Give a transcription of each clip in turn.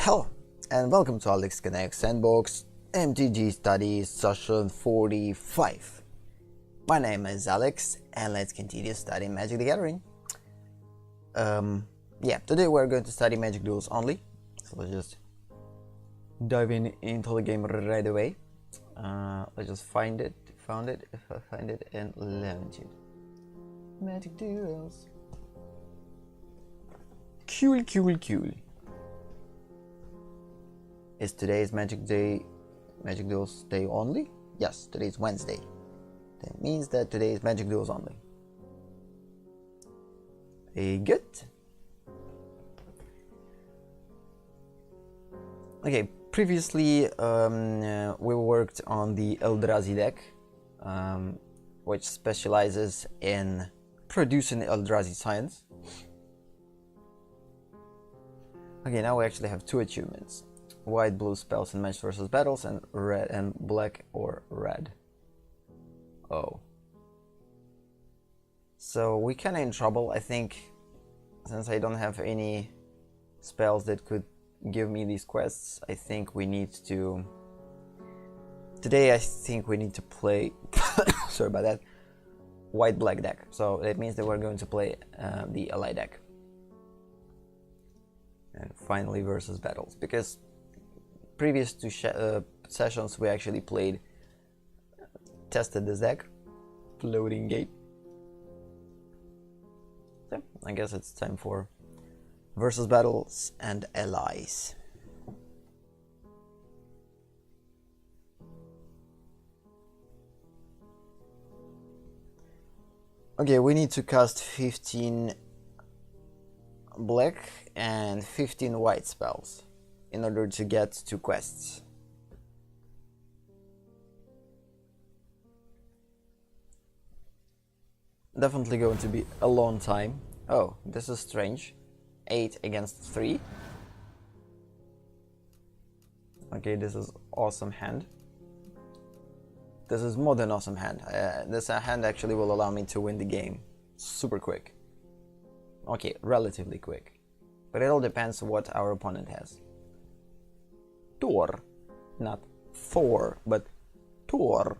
Hello, and welcome to Alex Connect Sandbox MTG Study Session 45. My name is Alex, and let's continue studying Magic the Gathering. Today we're going to study Magic Duels only, so let's just dive into the game right away. Let's just found it, and launch it. Magic Duels. Cool. Is today's Magic Duels day only? Yes, today is Wednesday. That means that today is Magic Duels only. Good. Okay, previously we worked on the Eldrazi deck, which specializes in producing Eldrazi science. Okay, now we actually have two achievements. White, blue spells and match versus battles, and red and black or red. Oh. So we kinda in trouble, I think, since I don't have any spells that could give me these quests. I think we need to... Today I think we need to play... sorry about that. White-black deck. So that means that we're going to play the ally deck. And finally versus battles, because previous two sessions we actually tested this deck, floating gate. So I guess it's time for versus battles and allies. Okay, we need to cast 15 black and 15 white spells in order to get 2 quests. Definitely going to be a long time. Oh, this is strange. 8 against 3. Okay, this is awesome hand. This is more than awesome hand. This hand actually will allow me to win the game super quick. Okay, relatively quick. But it all depends what our opponent has. Tor. Not Thor, but Tor.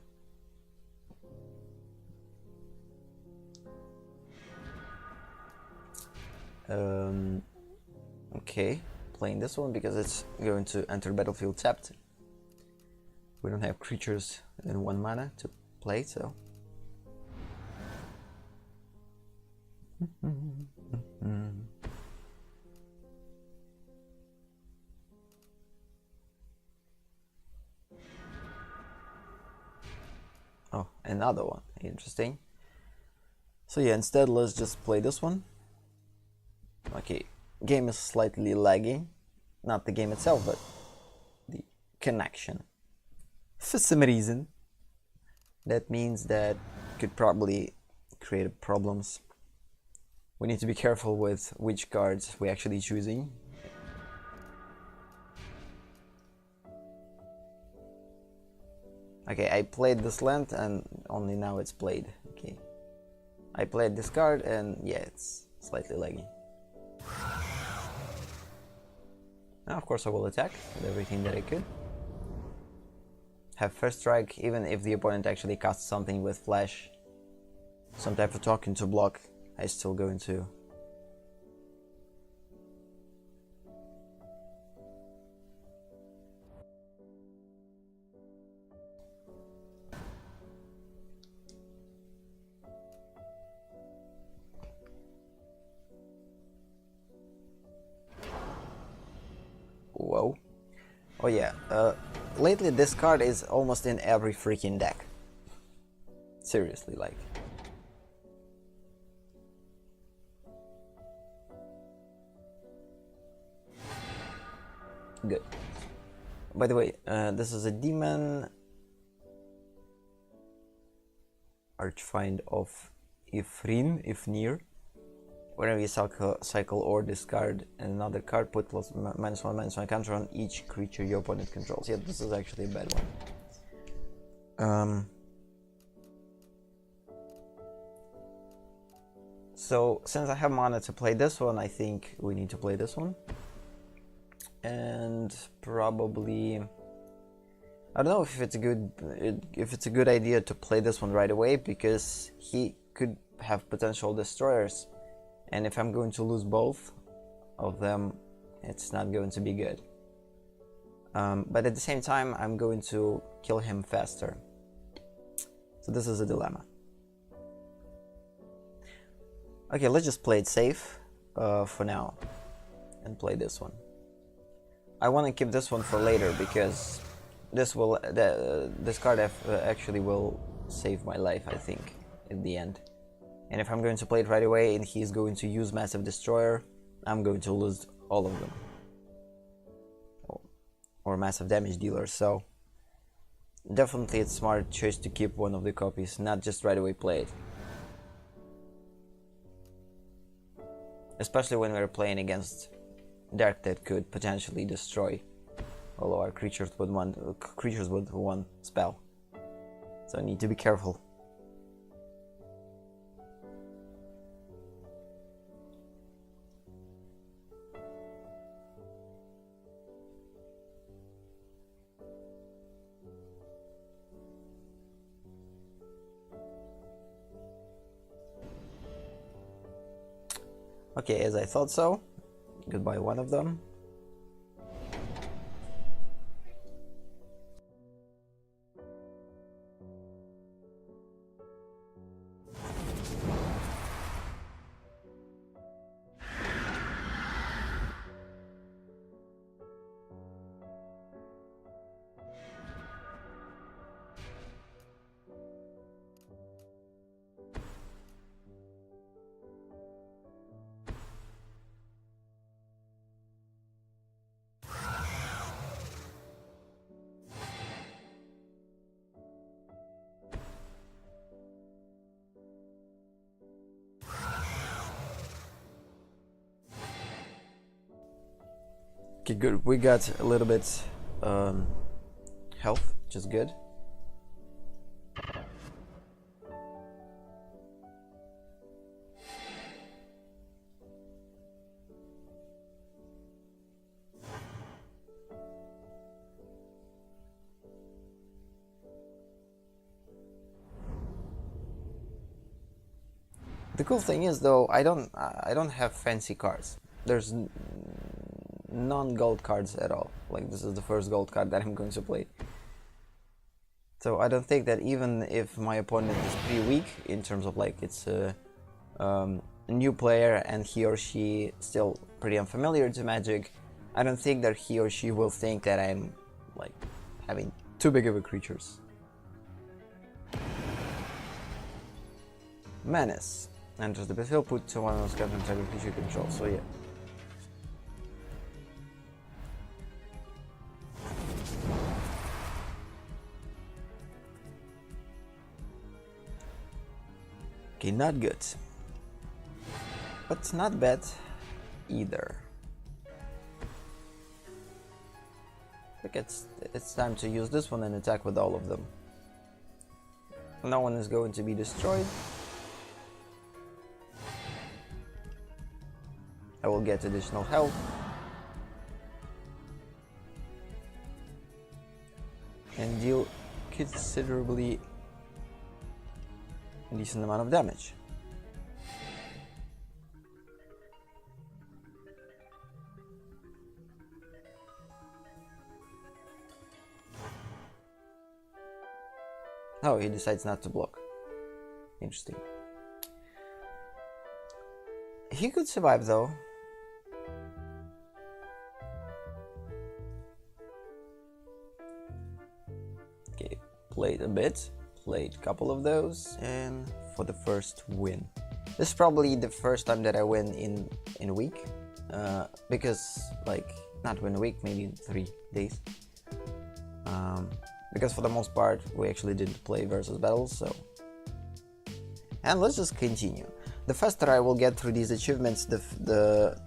Okay, playing this one because it's going to enter battlefield tapped. We don't have creatures in 1 mana to play, so... Oh, another one. Interesting. So yeah, instead let's just play this one. Okay, game is slightly lagging. Not the game itself, but the connection. For some reason. That means that could probably create problems. We need to be careful with which cards we're actually choosing. Okay, I played this land and only now it's played. Okay, I played this card and yeah, it's slightly laggy. Now of course I will attack with everything that I could. Have first strike, even if the opponent actually casts something with flash, some type of token to block, I still going to. Whoa. Oh yeah, lately this card is almost in every freaking deck. Seriously, like. Good. By the way, this is a demon Archfiend of Ifnir. Whenever you cycle or discard another card, put -1/-1 counter on each creature your opponent controls. Yeah, this is actually a bad one. So since I have mana to play this one, I think we need to play this one. and probably I don't know if it's a good idea to play this one right away, because he could have potential destroyers, and if I'm going to lose both of them, it's not going to be good. But at the same time, I'm going to kill him faster. So this is a dilemma. Okay, let's just play it safe for now and play this one. I want to keep this one for later, because this card actually will save my life, I think, in the end. And if I'm going to play it right away and he's going to use Massive Destroyer, I'm going to lose all of them. Or Massive Damage Dealer, so definitely it's a smart choice to keep one of the copies, not just right away play it. Especially when we're playing against deck that could potentially destroy all our creatures with one spell. So I need to be careful. Okay, as I thought so. Goodbye one of them. Okay, good. We got a little bit health, which is good. The cool thing is, though, I don't have fancy cards. There's non-gold cards at all. Like, this is the first gold card that I'm going to play. So I don't think that even if my opponent is pretty weak in terms of, like, it's a new player and he or she still pretty unfamiliar to Magic, I don't think that he or she will think that I'm, like, having too big of a creatures. Menace. Enters the battlefield, put someone else got an target creature control, so yeah. Okay, not good. But not bad either. I think it's time to use this one and attack with all of them. No one is going to be destroyed. I will get additional health. And deal considerably decent amount of damage. Oh, he decides not to block. Interesting. He could survive though. Okay, played a bit. Played a couple of those, and for the first win. This is probably the first time that I win in a week, because, like, not win a week, maybe in 3 days. Because for the most part we actually didn't play versus battles, so. And let's just continue. The faster I will get through these achievements, the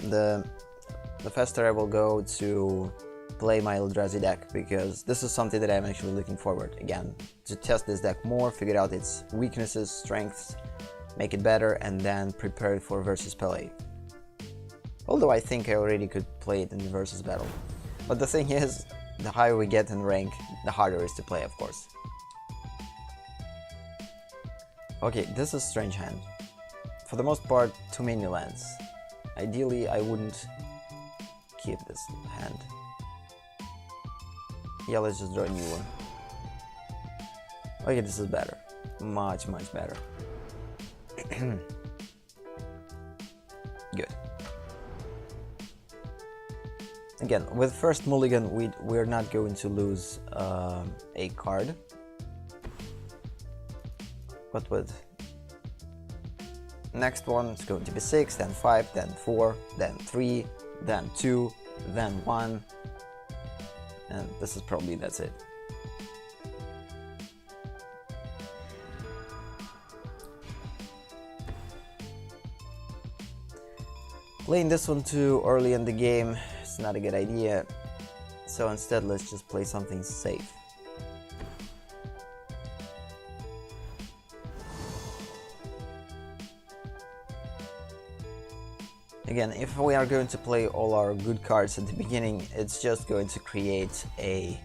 faster I will go to play my Eldrazi deck, because this is something that I'm actually looking forward, again, to test this deck more, figure out its weaknesses, strengths, make it better, and then prepare it for versus play. Although I think I already could play it in the versus battle. But the thing is, the higher we get in rank, the harder it is to play, of course. Okay, this is a strange hand. For the most part, too many lands. Ideally, I wouldn't keep this hand. Yeah, let's just draw a new one. Okay, this is better. Much better. Good. Again, with first mulligan, we're not going to lose a card. But with next one, it's going to be 6, then 5, then 4, then 3, then 2, then 1. And this is probably, that's it. Playing this one too early in the game is not a good idea, so instead let's just play something safe. Again, if we are going to play all our good cards at the beginning, it's just going to create a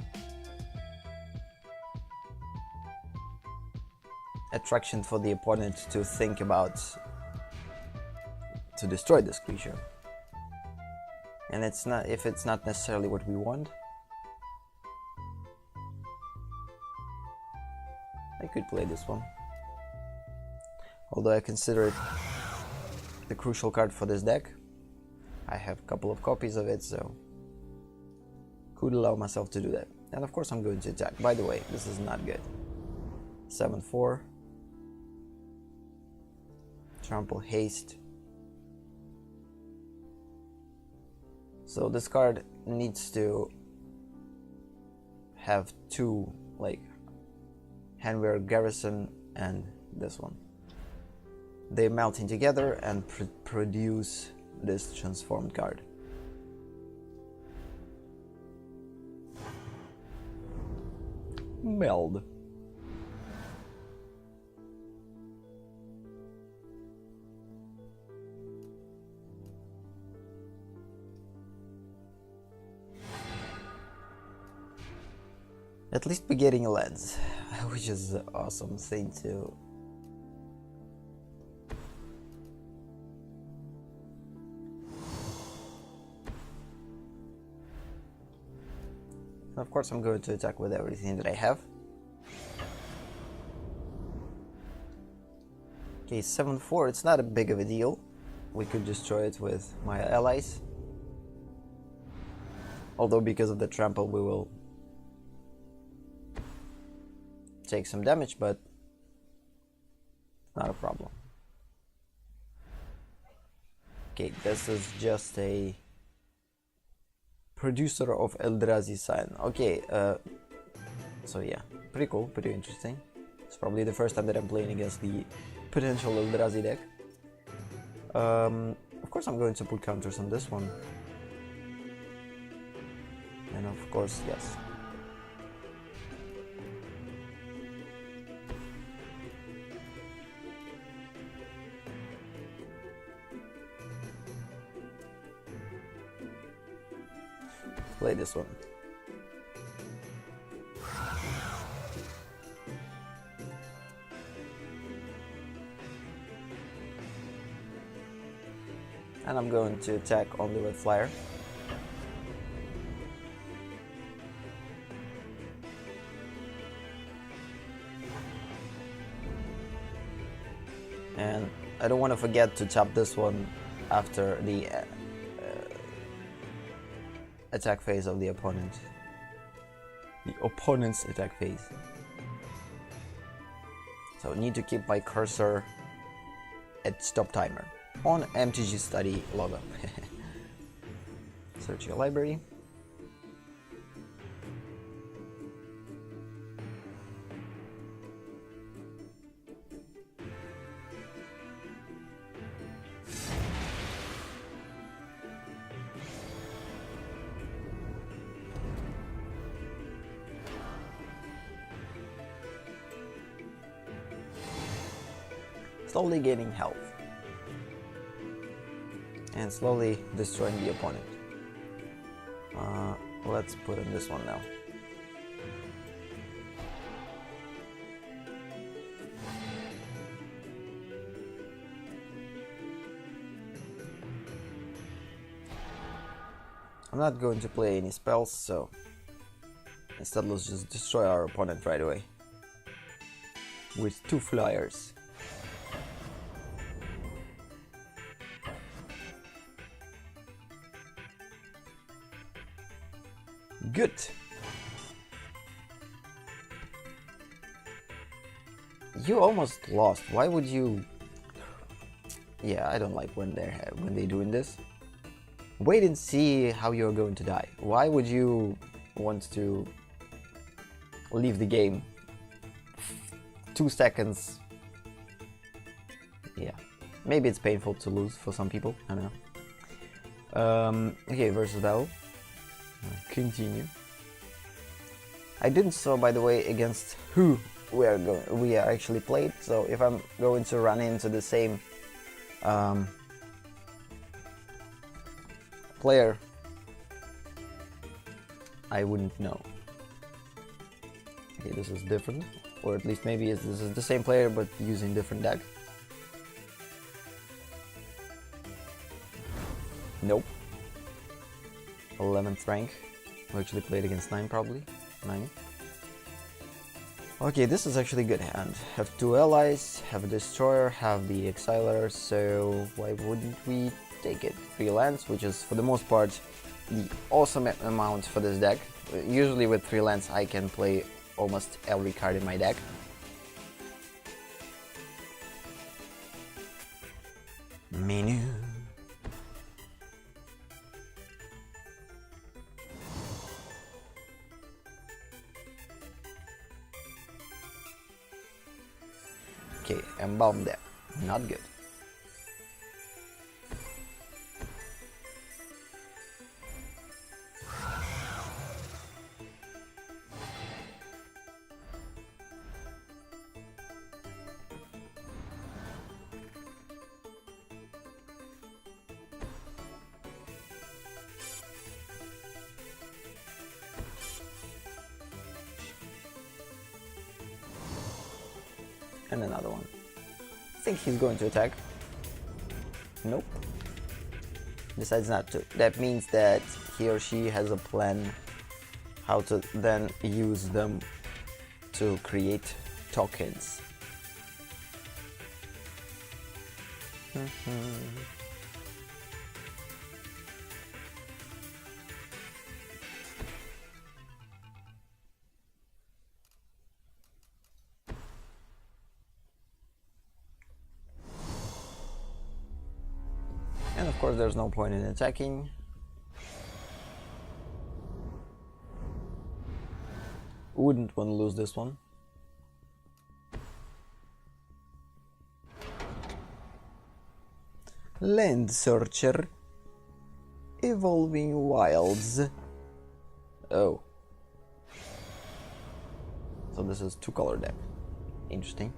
attraction for the opponent to think about to destroy this creature. And it's not, if it's not necessarily what we want, I could play this one. Although I consider it the crucial card for this deck. I have a couple of copies of it, so could allow myself to do that. And of course I'm going to attack. By the way, this is not good. 7/4. Trample, haste. So this card needs to have two, like Handwear Garrison and this one. They melting together and produce this transformed card. Meld. At least we're getting a lens, which is an awesome thing to. Of course I'm going to attack with everything that I have. Okay, 7/4, it's not a big of a deal. We could destroy it with my allies. Although because of the trample we will take some damage, but not a problem. Okay, this is just a producer of Eldrazi sign. Okay, so yeah, pretty cool, pretty interesting. It's probably the first time that I'm playing against the potential Eldrazi deck. Of course I'm going to put counters on this one. And of course, yes. Play this one. And I'm going to attack only with Flyer. And I don't want to forget to tap this one after the attack phase of the opponent. The opponent's attack phase. So I need to keep my cursor at stop timer on MTG Study logo. Search your library. Slowly gaining health and slowly destroying the opponent. Let's put in this one now. I'm not going to play any spells, so instead let's just destroy our opponent right away with 2 flyers. Good. You almost lost. Why would you? Yeah, I don't like when they're doing this. Wait and see how you're going to die. Why would you want to leave the game 2 seconds? Yeah, maybe it's painful to lose for some people. I don't know. Okay, versus battle. Continue. I didn't saw, by the way, against who we are actually played. So if I'm going to run into the same player, I wouldn't know. Okay, this is different, or at least maybe this is the same player but using different deck. Nope. 11th rank. We actually played against 9 probably. 9. Okay, this is actually a good hand. Have 2 allies, have a destroyer, have the exiler, so why wouldn't we take it? 3 lands, which is for the most part the awesome amount for this deck. Usually with 3 lands I can play almost every card in my deck. Menu. Okay, embalm there. Not good. And another one. I think he's going to attack. Nope. Decides not to. That means that he or she has a plan how to then use them to create tokens. And of course there's no point in attacking. Wouldn't want to lose this one. Land Searcher. Evolving Wilds. Oh. So this is 2-color deck. Interesting.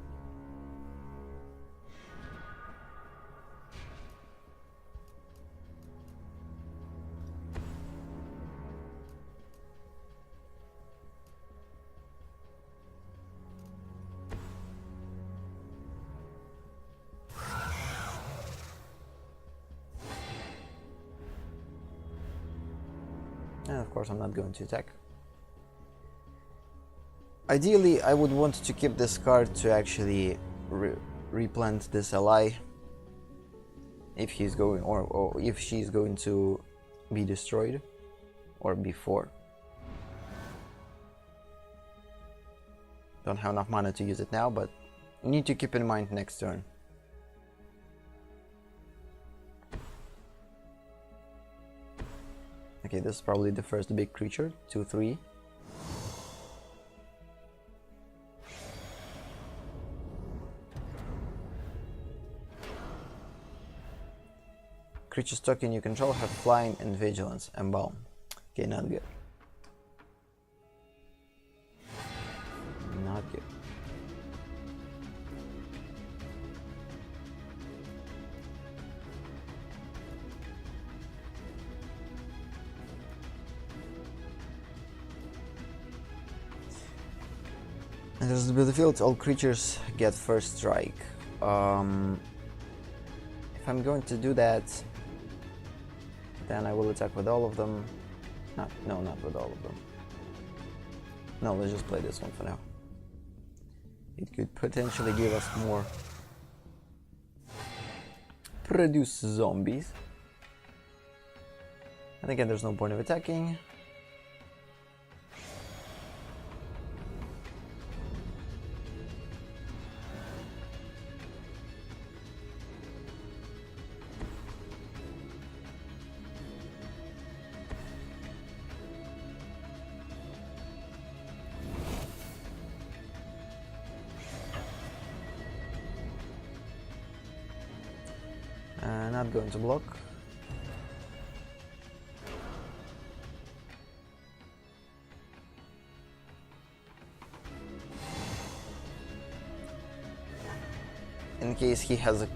And of course I'm not going to attack. Ideally I would want to keep this card to actually replant this ally if he's going or if she's going to be destroyed or before. Don't have enough mana to use it now, but need to keep in mind next turn. Okay, this is probably the first big creature. 2/3. Creatures token you control have flying and vigilance. Embalm. Okay, not good. Not good. Enters the battlefield, all creatures get first strike. If I'm going to do that, then I will attack with all of them. No, not with all of them. No, let's just play this one for now. It could potentially give us more. Produce zombies. And again, there's no point of attacking. Not going to block. In case he has a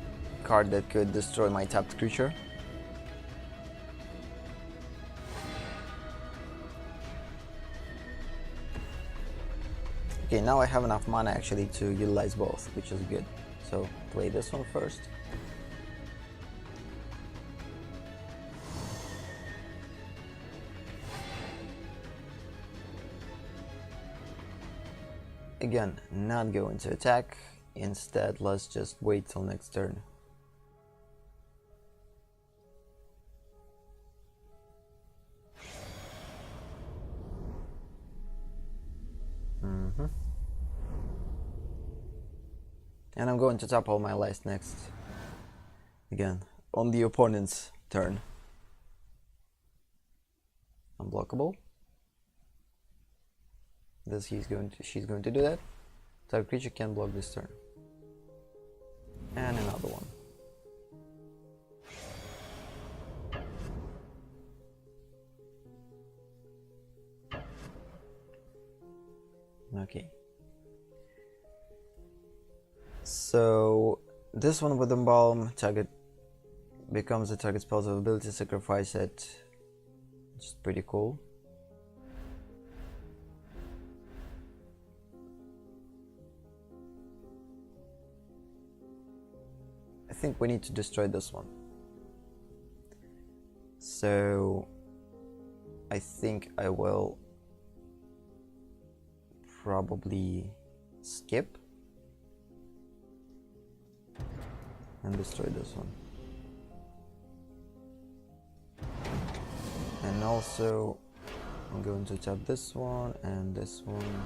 card that could destroy my tapped creature. Okay, now I have enough mana actually to utilize both, which is good. So play this one first. Again, not going to attack. Instead, let's just wait till next turn. And I'm going to tap all my life next. Again, on the opponent's turn. Unblockable. She's going to do that. Target creature can block this turn. And another one. Okay. So this one with Embalm, target becomes the target spell's ability, sacrifice it. Which is pretty cool. I think we need to destroy this one. So I think I will probably skip and destroy this one. And also I'm going to tap this one and this one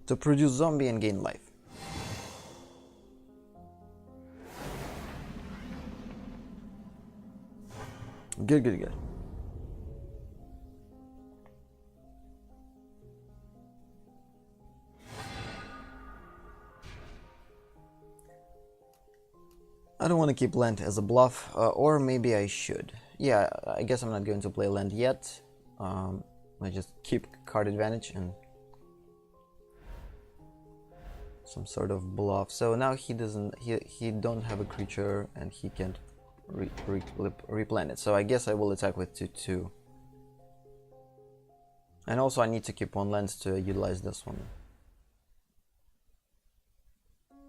to produce zombie and gain life. Good. I don't want to keep land as a bluff, or maybe I should. Yeah, I guess I'm not going to play land yet. I just keep card advantage and some sort of bluff. So now he don't have a creature and he can't replan it. So I guess I will attack with 2/2. And also I need to keep one land to utilize this one.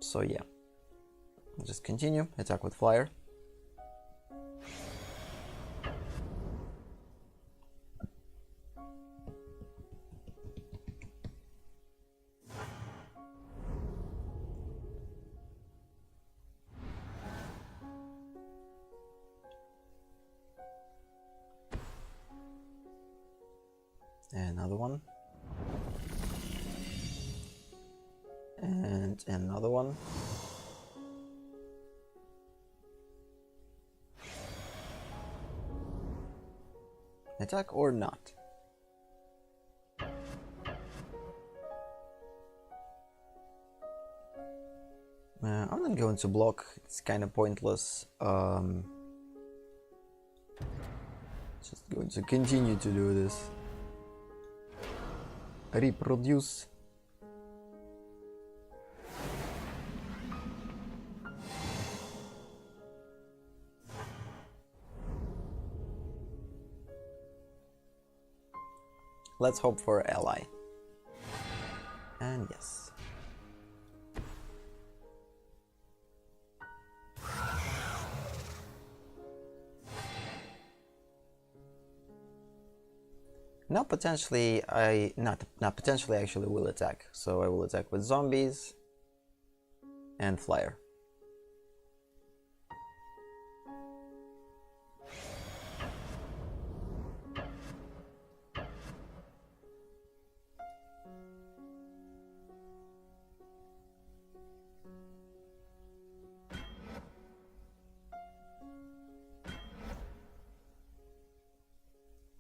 So yeah. Just continue, attack with flyer. Another one. And another one. Attack or not? I'm not going to block, it's kind of pointless. Just going to continue to do this. Reproduce. Let's hope for ally. And yes. Now potentially not potentially, I actually will attack. So I will attack with zombies and flyer.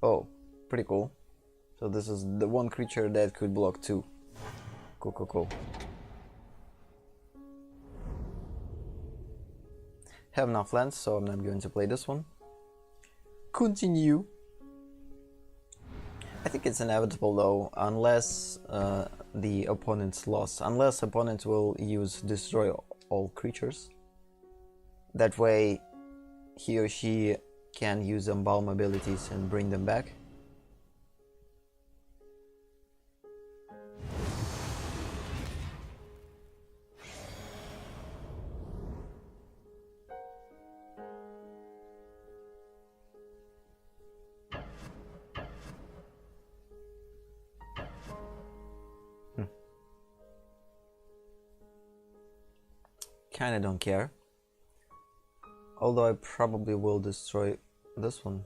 Oh, pretty cool. So this is the one creature that could block 2. Cool, cool, cool. Have enough lands, so I'm not going to play this one. Continue. I think it's inevitable though, unless the opponent's lost. Unless opponent will use destroy all creatures. That way he or she can use Embalm abilities and bring them back. Kinda don't care. Although I probably will destroy this one.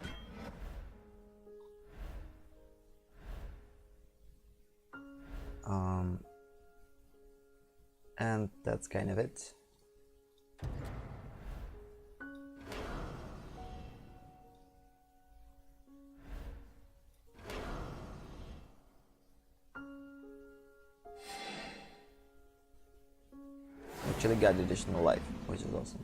And that's kind of it. Actually got additional life, which is awesome.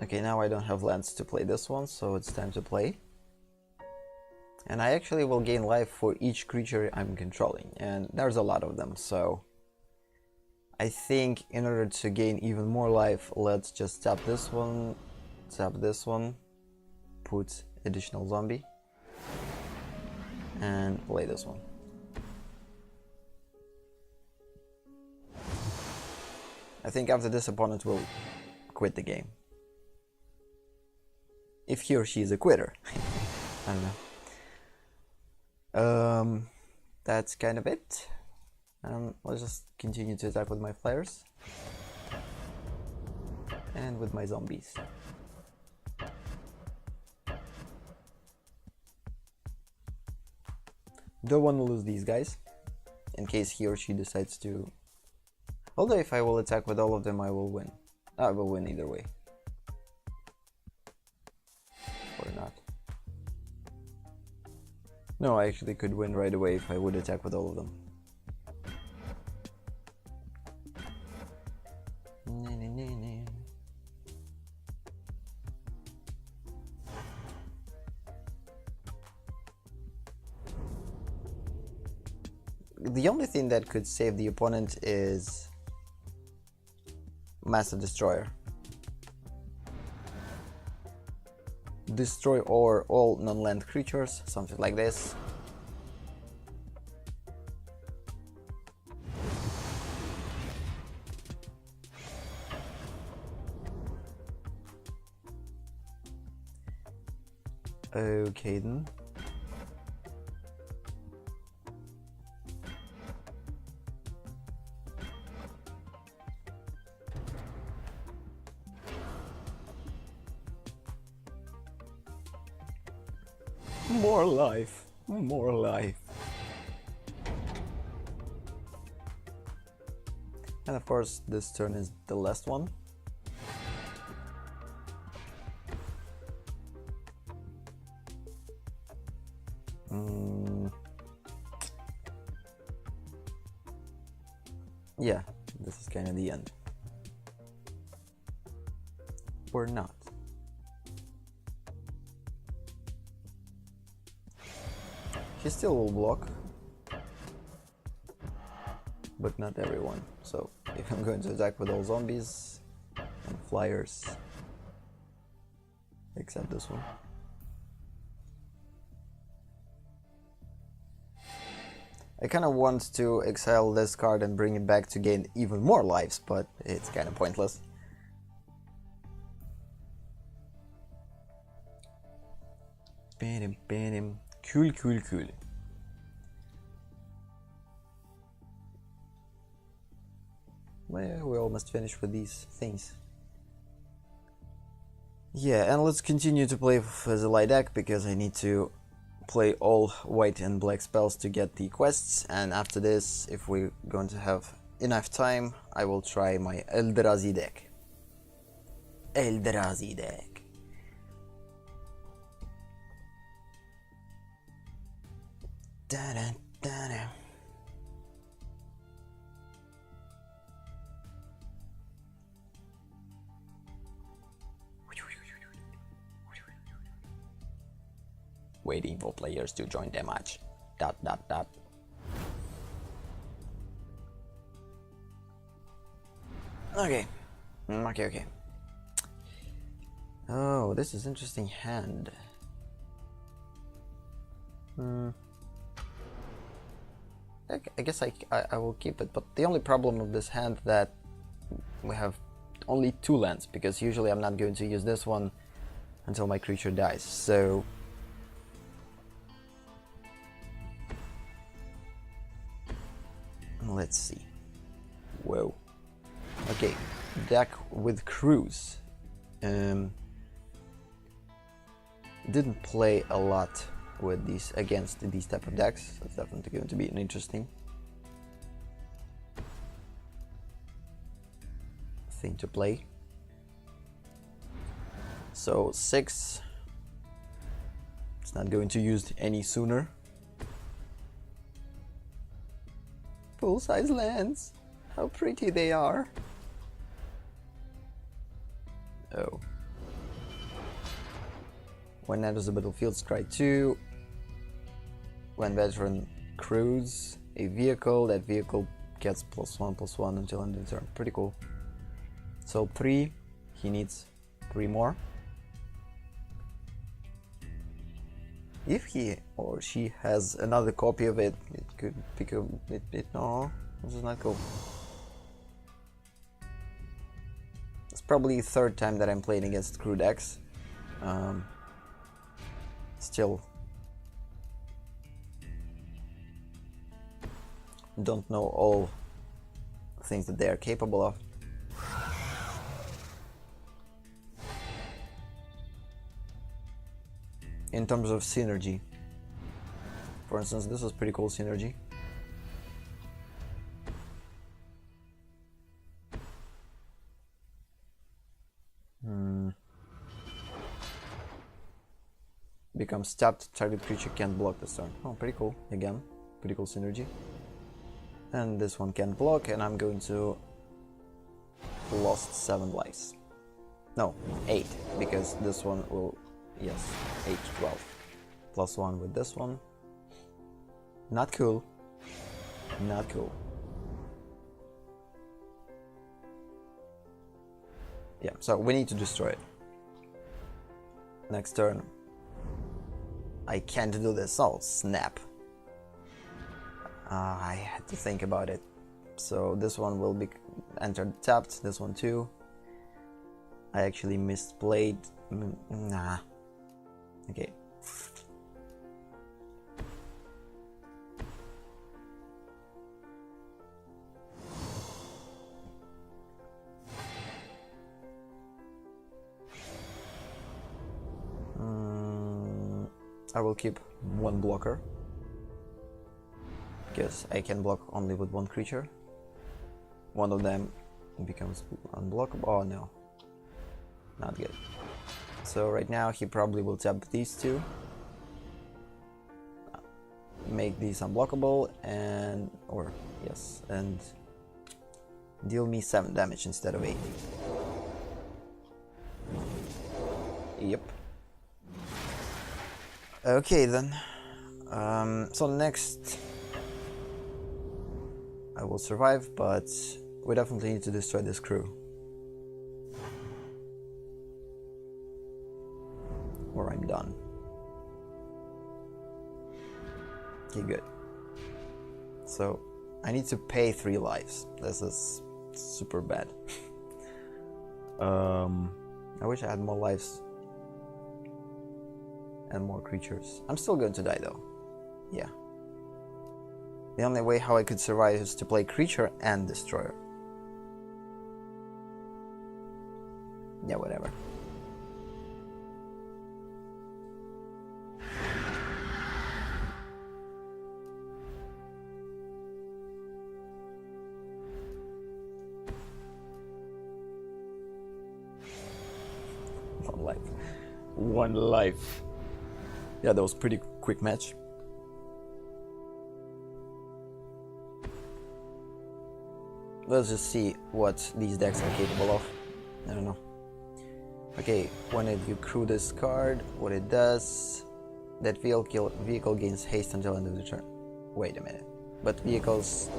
Okay, now I don't have lands to play this one, so it's time to play. And I actually will gain life for each creature I'm controlling, and there's a lot of them, so I think in order to gain even more life, let's just tap this one, put additional zombie, and play this one. I think after this opponent will quit the game. If he or she is a quitter. I don't know. That's kind of it. Let's just continue to attack with my flyers. And with my zombies. Don't want to lose these guys, in case he or she decides to... Although if I will attack with all of them, I will win. I will win either way. Or not. No, I actually could win right away if I would attack with all of them. The only thing that could save the opponent is Massive Destroyer. Destroy all non-land creatures, something like this. Okay then. More life, more life. And of course, this turn is the last one. Yeah, this is kind of the end. Or not. He still will block, but not everyone. So if I'm going to attack with all zombies and flyers, except this one. I kind of want to exile this card and bring it back to gain even more lives, but it's kind of pointless. Cool, cool, cool. Well, we're almost finished with these things. Yeah, and let's continue to play as a light deck, because I need to play all white and black spells to get the quests, and after this, if we're going to have enough time, I will try my Eldrazi deck. Eldrazi deck. Da-da-da-da. Waiting for players to join the match. ... Okay. Okay. Oh, this is interesting hand. I guess I will keep it, but the only problem of this hand that we have only 2 lands, because usually I'm not going to use this one until my creature dies, so... Let's see. Whoa. Okay, deck with Cruise. Didn't play a lot with these against these type of decks. That's definitely going to be an interesting thing to play. So 6. It's not going to use any sooner. Full-size lands. How pretty they are. Oh. When enters the battlefield, scry 2. When veteran crews a vehicle, that vehicle gets +1/+1 until end of turn. Pretty cool. So 3, he needs 3 more. If he or she has another copy of it, it could pick up it. No, this is not cool. It's probably the 3rd time that I'm playing against crew decks. Still don't know all things that they are capable of. In terms of synergy, for instance, this is pretty cool synergy. Becomes tapped, target creature can't block this turn. Oh, pretty cool. Again, pretty cool synergy. And this one can't block, and I'm going to lost 7 lives. No, 8, because this one will, yes, 8, 12. +1 with this one. Not cool. Not cool. Yeah, so we need to destroy it. Next turn. I can't do this. Oh, snap. I had to think about it. So this one will be entered tapped, this one too. I actually misplayed. Nah. Okay. I will keep 1 blocker, because I can block only with 1 creature. One of them becomes unblockable. Oh no, not good. So right now he probably will tap these 2, make these unblockable, and and deal me 7 damage instead of 8. Yep. Okay then, So next I will survive, but we definitely need to destroy this crew. Or I'm done. Okay, good. So I need to pay 3 lives. This is super bad. I wish I had more lives and more creatures. I'm still going to die though. Yeah. The only way how I could survive is to play creature and destroyer. Yeah, whatever. One life. One life. Yeah, that was pretty quick match. Let's just see what these decks are capable of. I don't know. Okay, when you crew this card, what it does, that vehicle gains haste until end of the turn. Wait a minute. But vehicles...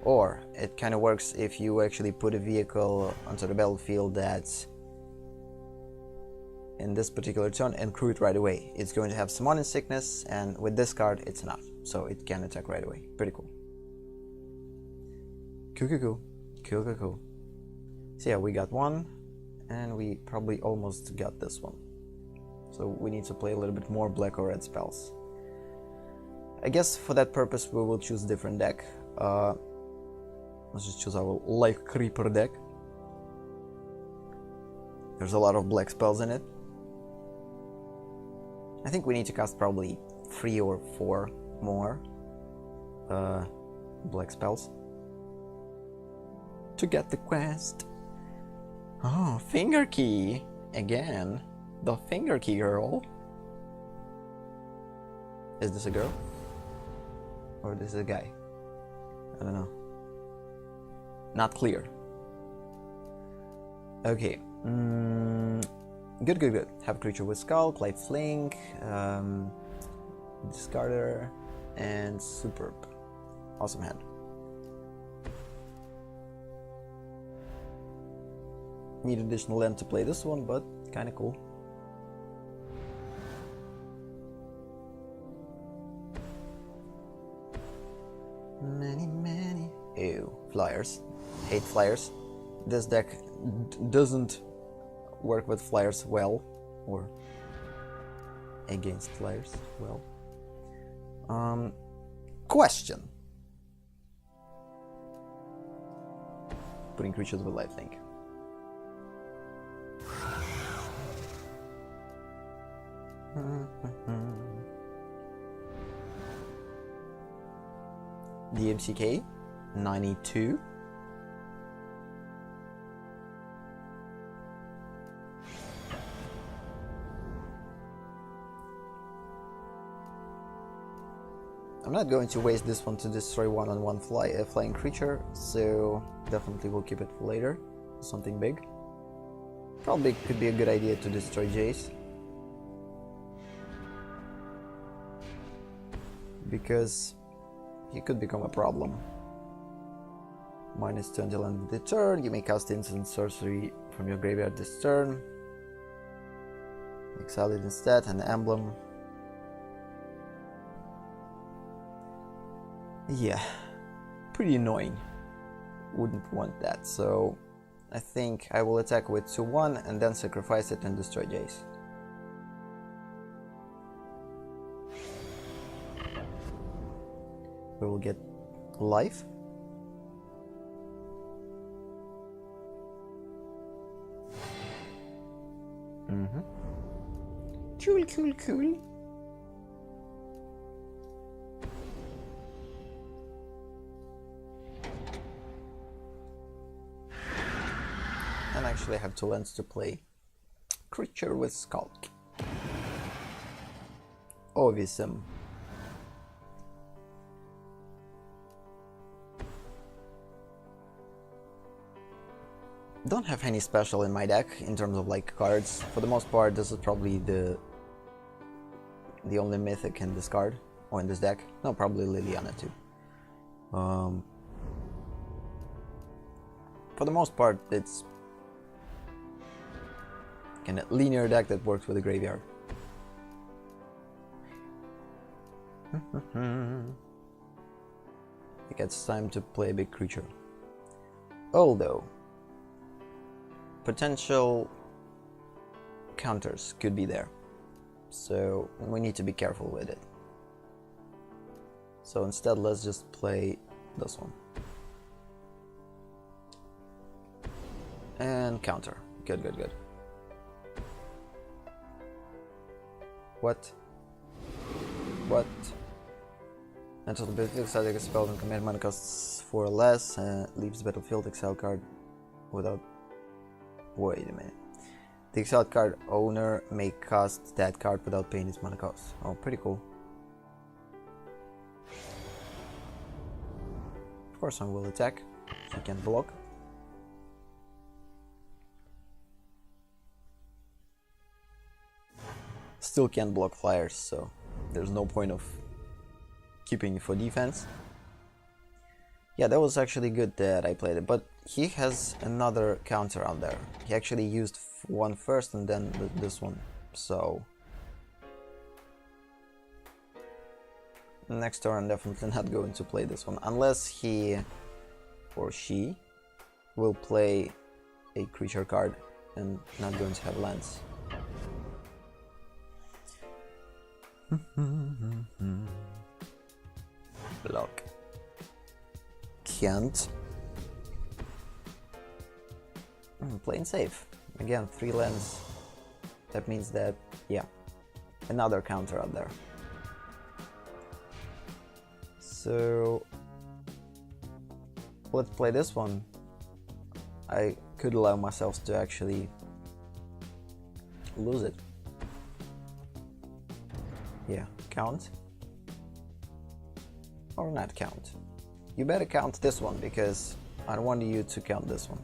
Or, it kind of works if you actually put a vehicle onto the battlefield that's in this particular turn and crew it right away. It's going to have Summon Sickness, and with this card it's enough, so it can attack right away. Pretty cool. Cool. So yeah, we got one, and we probably almost got this one. So we need to play a little bit more black or red spells. I guess for that purpose we will choose a different deck. Let's just choose our Life Creeper deck. There's a lot of black spells in it. I think we need to cast probably 3 or 4 more black spells to get the quest. Oh, Finger Key! Again, the Finger Key girl. Is this a girl? Or this is a guy? I don't know. Not clear. Okay. Good. Have a creature with skull, play flank, discarder, and superb. Awesome hand. Need additional land to play this one, but kinda cool. Many. Ew, flyers. Hate flyers. This deck doesn't work with flyers well, or against flyers well. Question. Putting creatures with lifelink. The MCK 92. I'm not going to waste this one to destroy one-on-one flying creature, so definitely we'll keep it for later. Something big. Probably could be a good idea to destroy Jace, because he could become a problem. -2 until end of the turn. You may cast instant sorcery from your graveyard this turn. Exile it instead, an emblem. Yeah, pretty annoying. Wouldn't want that, so I think I will attack with 2/1 and then sacrifice it and destroy Jace. We will get life. Cool. And actually I have 2 lands to play. Creature with Skulk. Awesome. Don't have any special in my deck in terms of like cards. For the most part, this is probably the the only mythic in this card, or in this deck. No, probably Liliana too. For the most part, it's kind of linear deck that works with the graveyard. I think it's time to play a big creature. Although, potential counters could be there, so we need to be careful with it. So instead, let's just play this one. And counter. Good, good, good. What? What? Until the battlefield, exile a spell and command mana costs 4 or less, leaves the battlefield, exile card without... Wait a minute. The exiled card owner may cast that card without paying its mana cost. Oh, pretty cool. Of course, I will attack. He can block. Still can't block flyers, so there's no point of keeping it for defense. Yeah, that was actually good that I played it, but he has another counter out there. He actually used one first and then this one, so next turn I'm definitely not going to play this one, unless he or she will play a creature card and not going to have lands. Block. Can't. Playing safe. Again, 3 lands. That means that, yeah, another counter out there. So let's play this one. I could allow myself to actually lose it. Yeah, count. Or not count. You better count this one, because I don't want you to count this one.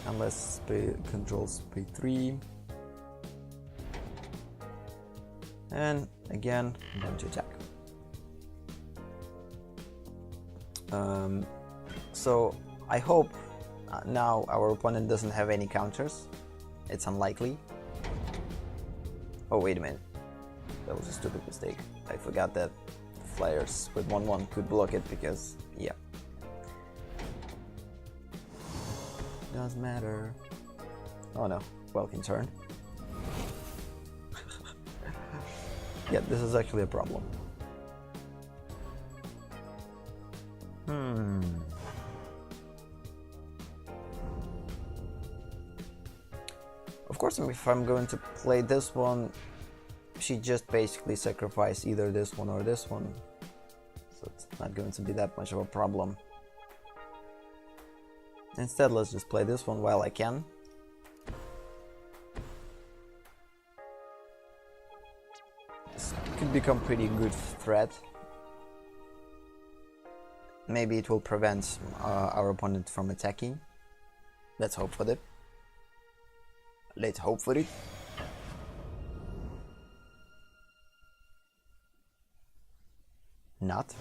Unless controls pay 3. And again, I'm going to attack. So I hope now our opponent doesn't have any counters. It's unlikely. Oh, wait a minute. That was a stupid mistake. I forgot that flyers with 1/1 could block it because, yeah. Doesn't matter. Oh no, Welkin turn. Yeah, this is actually a problem. Of course, if I'm going to play this one, she just basically sacrificed either this one or this one. So it's not going to be that much of a problem. Instead, let's just play this one while I can. This could become pretty good threat. Maybe it will prevent our opponent from attacking. Let's hope for it. Let's hope for it. Not.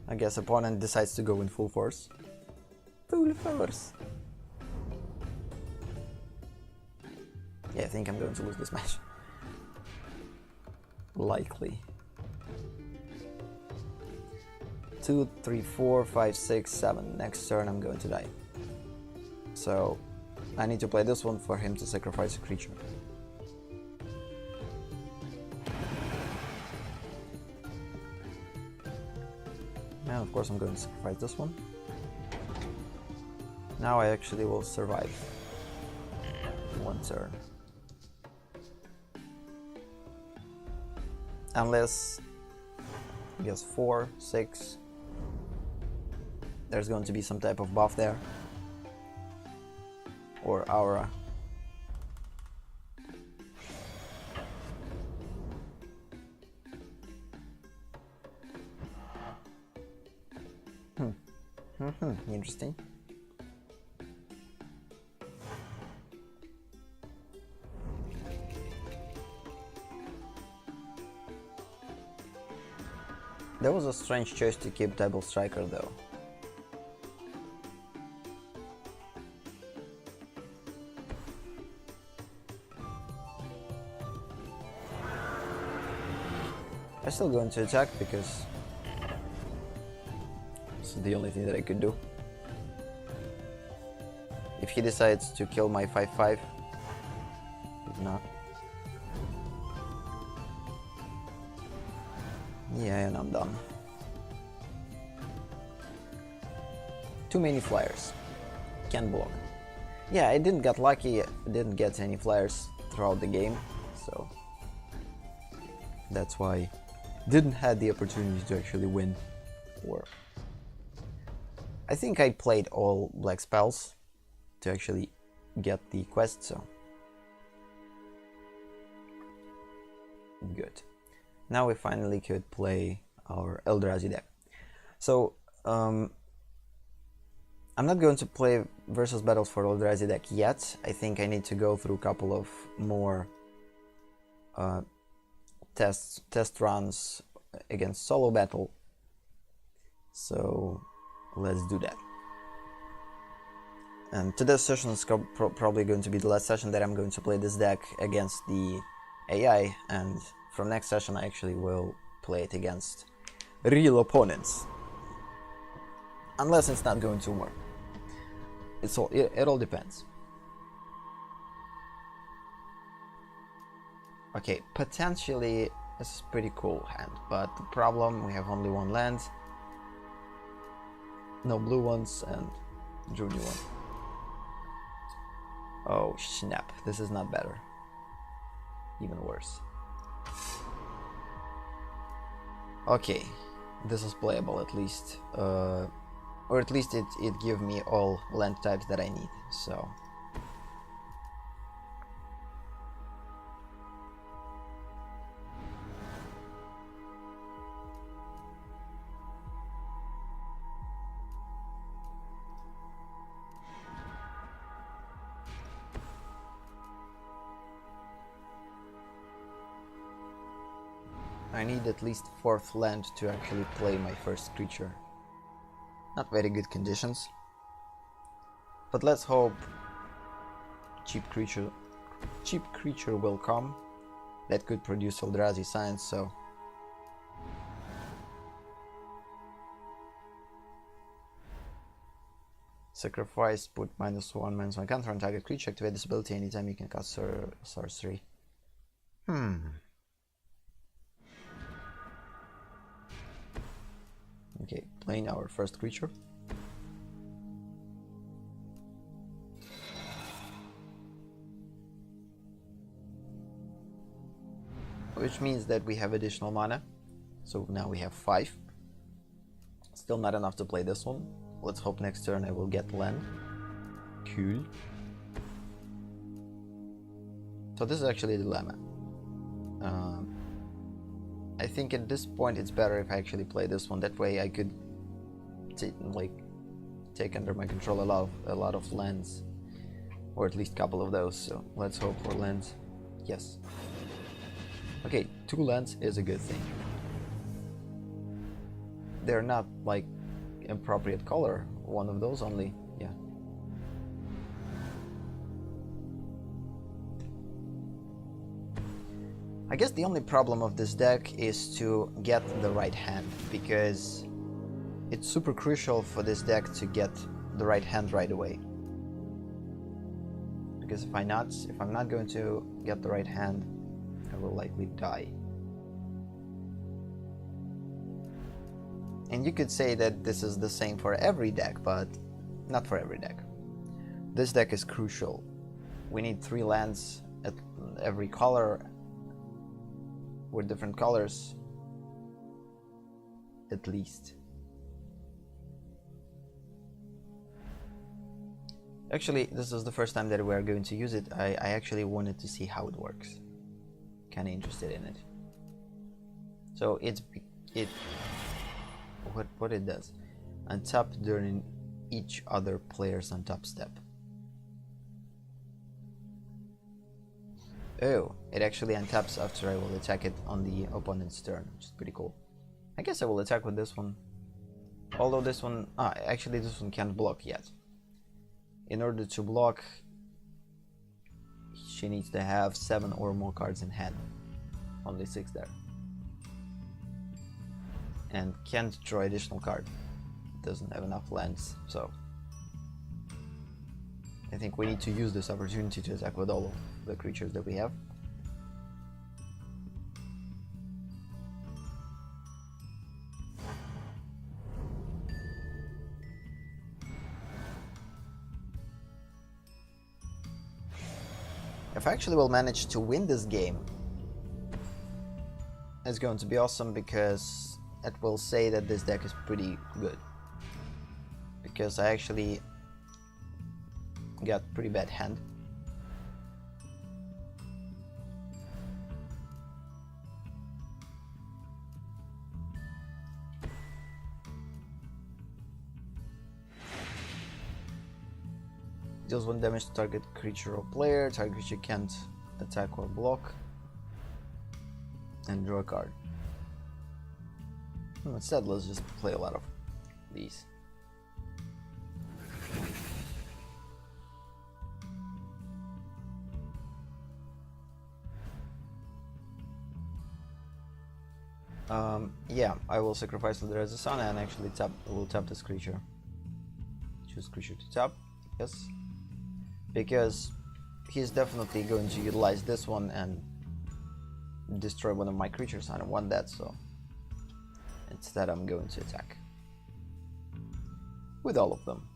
I guess opponent decides to go in full force. Full force. Yeah, I think I'm going to lose this match. Likely. 2, 3, 4, 5, 6, 7. Next turn I'm going to die. So I need to play this one for him to sacrifice a creature. And of course I'm going to sacrifice this one. Now I actually will survive one turn. Unless, I guess 4, 6, there's going to be some type of buff there. Or aura. Interesting. That was a strange choice to keep Double Striker though. I'm still going to attack because this is the only thing that I could do. If he decides to kill my 5/5, if not. Yeah, and I'm done. Too many flyers. Can't block. Yeah, I didn't get lucky, didn't get any flyers throughout the game, so that's why didn't have the opportunity to actually win. Or I think I played all black spells to actually get the quest, so good. Now we finally could play our Eldrazi deck. So I'm not going to play versus battles for Eldrazi deck yet. I think I need to go through a couple of more test runs against solo battle. So let's do that. And today's session is probably going to be the last session that I'm going to play this deck against the AI, and from next session I actually will play it against real opponents. Unless it's not going to work. It all depends. Okay, potentially this is pretty cool hand, but the problem, we have only one land, no blue ones, and drew new one. Oh snap, this is not better. Even worse. Okay, this is playable at least. Or at least it gives me all land types that I need, so. I need at least 4th land to actually play my first creature. Not very good conditions. But let's hope cheap creature will come. That could produce Eldrazi Science, so. Sacrifice, put -1/-1 counter on target creature, activate this ability anytime you can cast sorcery. Okay, playing our first creature. Which means that we have additional mana. So now we have 5. Still not enough to play this one. Let's hope next turn I will get land. Cool. So this is actually a dilemma. I think at this point it's better if I actually play this one. That way I could take under my control a lot of lands, or at least a couple of those. So let's hope for lands. Yes. Okay, 2 lands is a good thing. They're not like appropriate color. One of those only. Yeah. I guess the only problem of this deck is to get the right hand, because it's super crucial for this deck to get the right hand right away. Because if I'm not going to get the right hand, I will likely die. And you could say that this is the same for every deck, but not for every deck. This deck is crucial. We need 3 lands at every color, with different colors, at least. Actually, this is the first time that we are going to use it. I actually wanted to see how it works. Kinda interested in it. So what it does. Untap during each other player's untap step. Oh, it actually untaps after I will attack it on the opponent's turn, which is pretty cool. I guess I will attack with this one. Although this one... actually this one can't block yet. In order to block, she needs to have 7 or more cards in hand. Only 6 there. And can't draw additional card. Doesn't have enough lands, so... I think we need to use this opportunity to attack with all of the creatures that we have. If I actually will manage to win this game, it's going to be awesome, because it will say that this deck is pretty good. Because I actually got pretty bad hand. Deals 1 damage to target creature or player. Target creature can't attack or block. And draw a card. Instead, let's just play a lot of these. Yeah, I will sacrifice Eldrazi Sun and actually will tap this creature. Choose creature to tap, yes. Because he's definitely going to utilize this one and destroy one of my creatures. I don't want that, so instead I'm going to attack with all of them.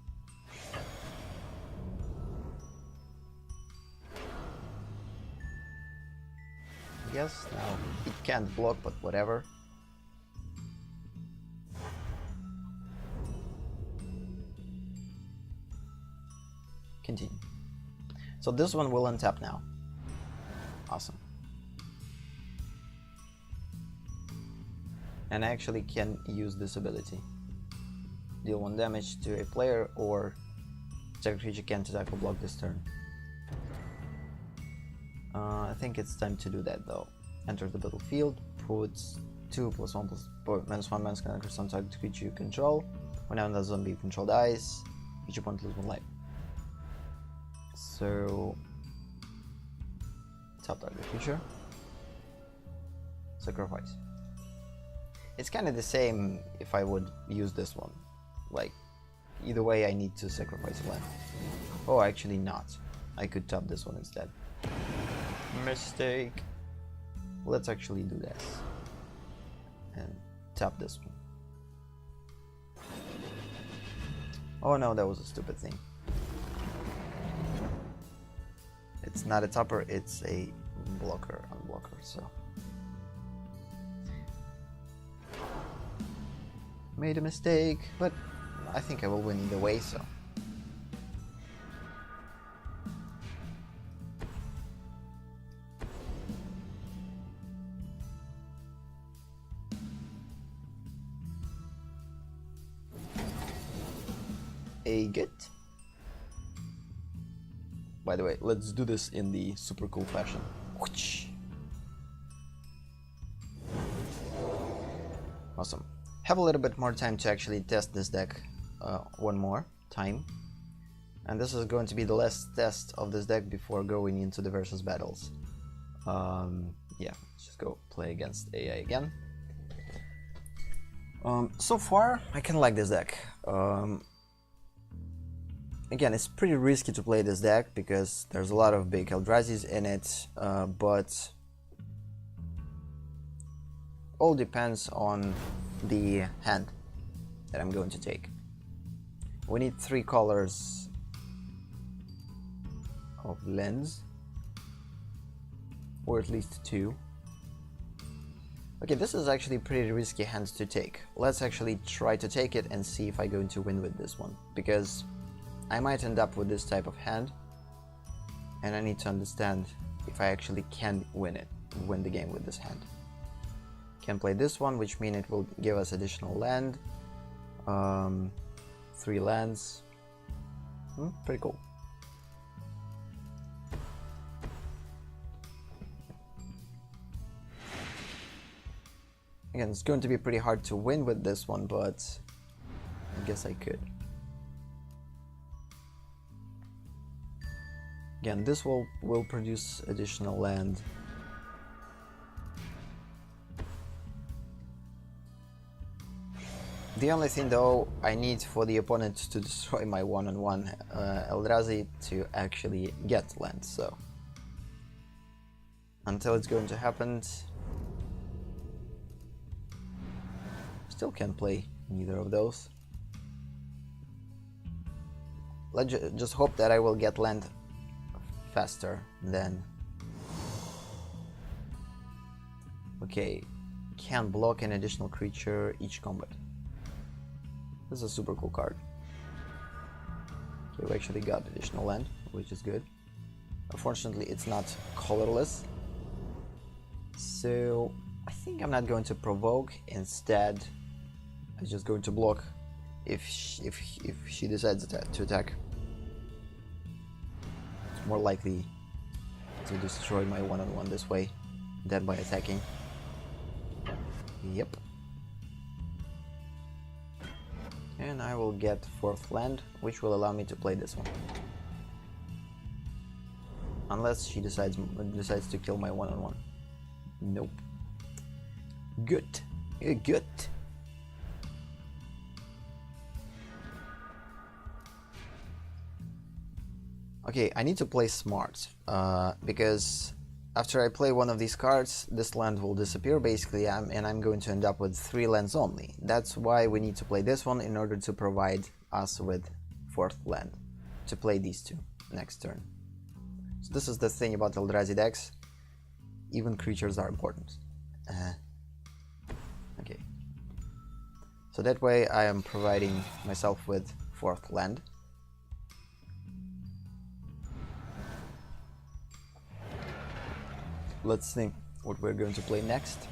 Yes, now it can't block, but whatever. Continue. So this one will untap now. Awesome. And I actually can use this ability. Deal 1 damage to a player, or target creature can't attack or block this turn. I think it's time to do that though. Enter the battlefield, puts 2 +1 -1 -1 connectors on target creature you control. Whenever the zombie you control dies, each opponent loses 1 life. So, tap target creature, sacrifice. It's kind of the same if I would use this one. Like, either way I need to sacrifice a land. Oh, actually not. I could tap this one instead. Mistake. Let's actually do this. And tap this one. Oh no, that was a stupid thing. It's not a topper, it's a unblocker, so. Made a mistake, but I think I will win either way, so. A git. By the way, let's do this in the super cool fashion. Awesome. Have a little bit more time to actually test this deck one more time. And this is going to be the last test of this deck before going into the versus battles. Yeah, let's just go play against AI again. So far, I kind of like this deck. Again, it's pretty risky to play this deck because there's a lot of big Eldrazi's in it, but all depends on the hand that I'm going to take. We need 3 colors of lands, or at least 2. Okay, this is actually pretty risky hand to take. Let's actually try to take it and see if I'm going to win with this one, because I might end up with this type of hand, and I need to understand if I actually can win the game with this hand. Can play this one, which means it will give us additional land, 3 lands. Pretty cool. Again, it's going to be pretty hard to win with this one, but I guess I could. Again, this will produce additional land. The only thing though, I need for the opponent to destroy my one-on-one Eldrazi to actually get land, so until it's going to happen, still can't play neither of those. Let's just hope that I will get land faster than... Okay, can block an additional creature each combat. This is a super cool card. Okay, we actually got additional land, which is good. Unfortunately, it's not colorless. So, I think I'm not going to provoke. Instead, I'm just going to block if she decides to attack. It's more likely to destroy my one-on-one this way than by attacking. Yep. And I will get 4th land, which will allow me to play this one. Unless she decides to kill my one-on-one. Nope. Good. Good. Okay, I need to play smart, because after I play one of these cards, this land will disappear basically, and I'm going to end up with 3 lands only. That's why we need to play this one in order to provide us with 4th land to play these 2 next turn. So this is the thing about Eldrazi decks, even creatures are important. Okay, so that way I am providing myself with 4th land. Let's think what we're going to play next.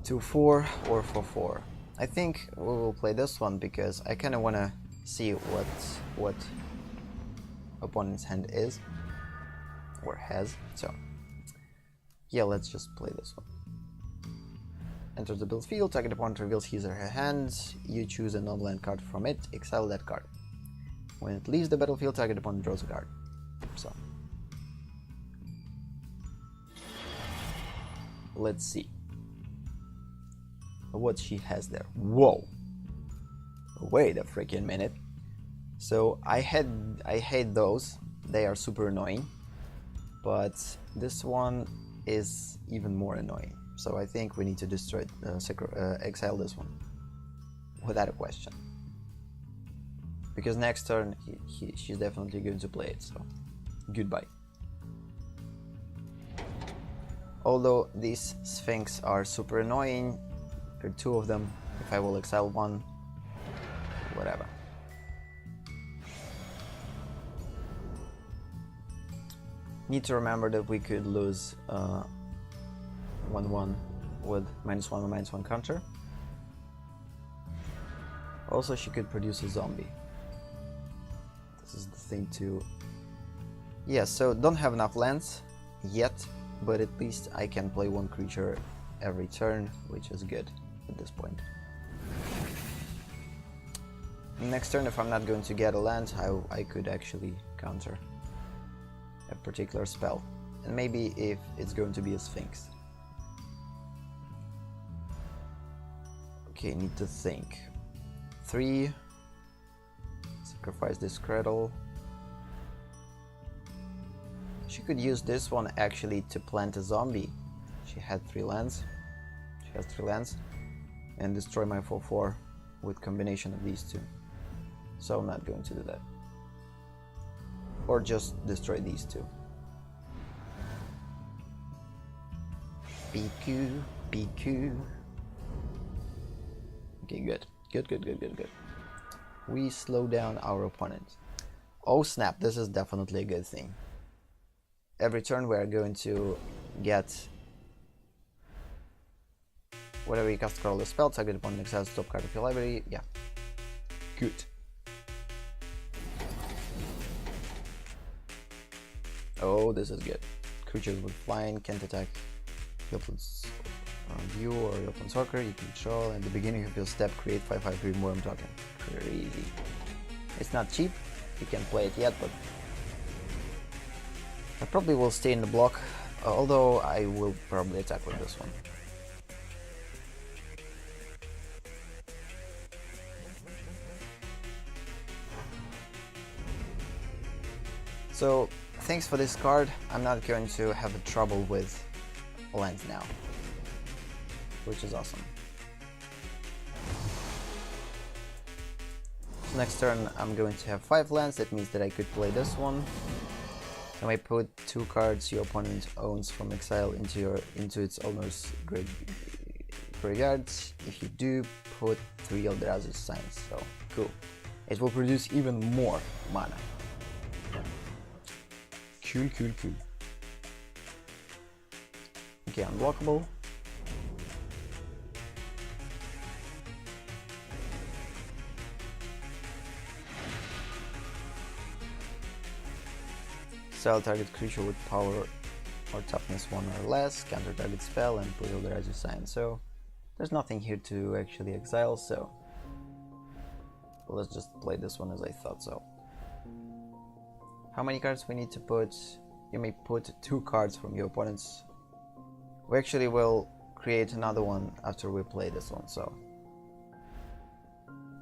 2-4 or 4-4. I think we will play this one because I kind of want to see what opponent's hand is or has. So yeah, let's just play this one. Enter the battlefield, target opponent reveals his or her hand. You choose a non-land card from it, exile that card. When it leaves the battlefield, target opponent draws a card. So let's see what she has there. Whoa! Wait a freaking minute. So I hate those. They are super annoying. But this one is even more annoying. So I think we need to destroy, exile this one without a question. Because next turn she's definitely going to play it. So goodbye. Although these Sphinx are super annoying, there are 2 of them. If I will exile one, whatever. Need to remember that we could lose 1/1 with -1 or -1 counter. Also, she could produce a zombie. This is the thing too. Yeah, so don't have enough lands yet. But at least I can play 1 creature every turn, which is good at this point. Next turn, if I'm not going to get a land, I could actually counter a particular spell. And maybe if it's going to be a Sphinx. Okay, need to think. 3. Sacrifice this Cradle. She could use this one actually to plant a zombie. She had 3 lands. She has 3 lands. And destroy my 4/4 with combination of these 2. So I'm not going to do that. Or just destroy these 2. PQ, PQ. Okay, good. Good. We slow down our opponent. Oh snap, this is definitely a good thing. Every turn we are going to get whenever you cast a colorless spell, target opponent exiles top card of your library. Yeah. Good. Oh, this is good. Creatures with flying can't attack. you or your opponent's worker you control. At the beginning of your step, create 5/5 green worm token. Crazy. It's not cheap, you can't play it yet, but I probably will stay in the block, although I will probably attack with this one. So, thanks for this card. I'm not going to have trouble with lands now, which is awesome. So next turn I'm going to have 5 lands. That means that I could play this one. I may put 2 cards your opponent owns from exile into its owner's graveyard. If you do, put 3 Eldrazi signs. So cool. It will produce even more mana. Cool. Okay, unblockable. Exile target creature with power or toughness 1 or less, counter target spell, and put Eldrazi sign. So there's nothing here to actually exile, so let's just play this one as I thought so. How many cards we need to put? You may put 2 cards from your opponent's. We actually will create another one after we play this one, so.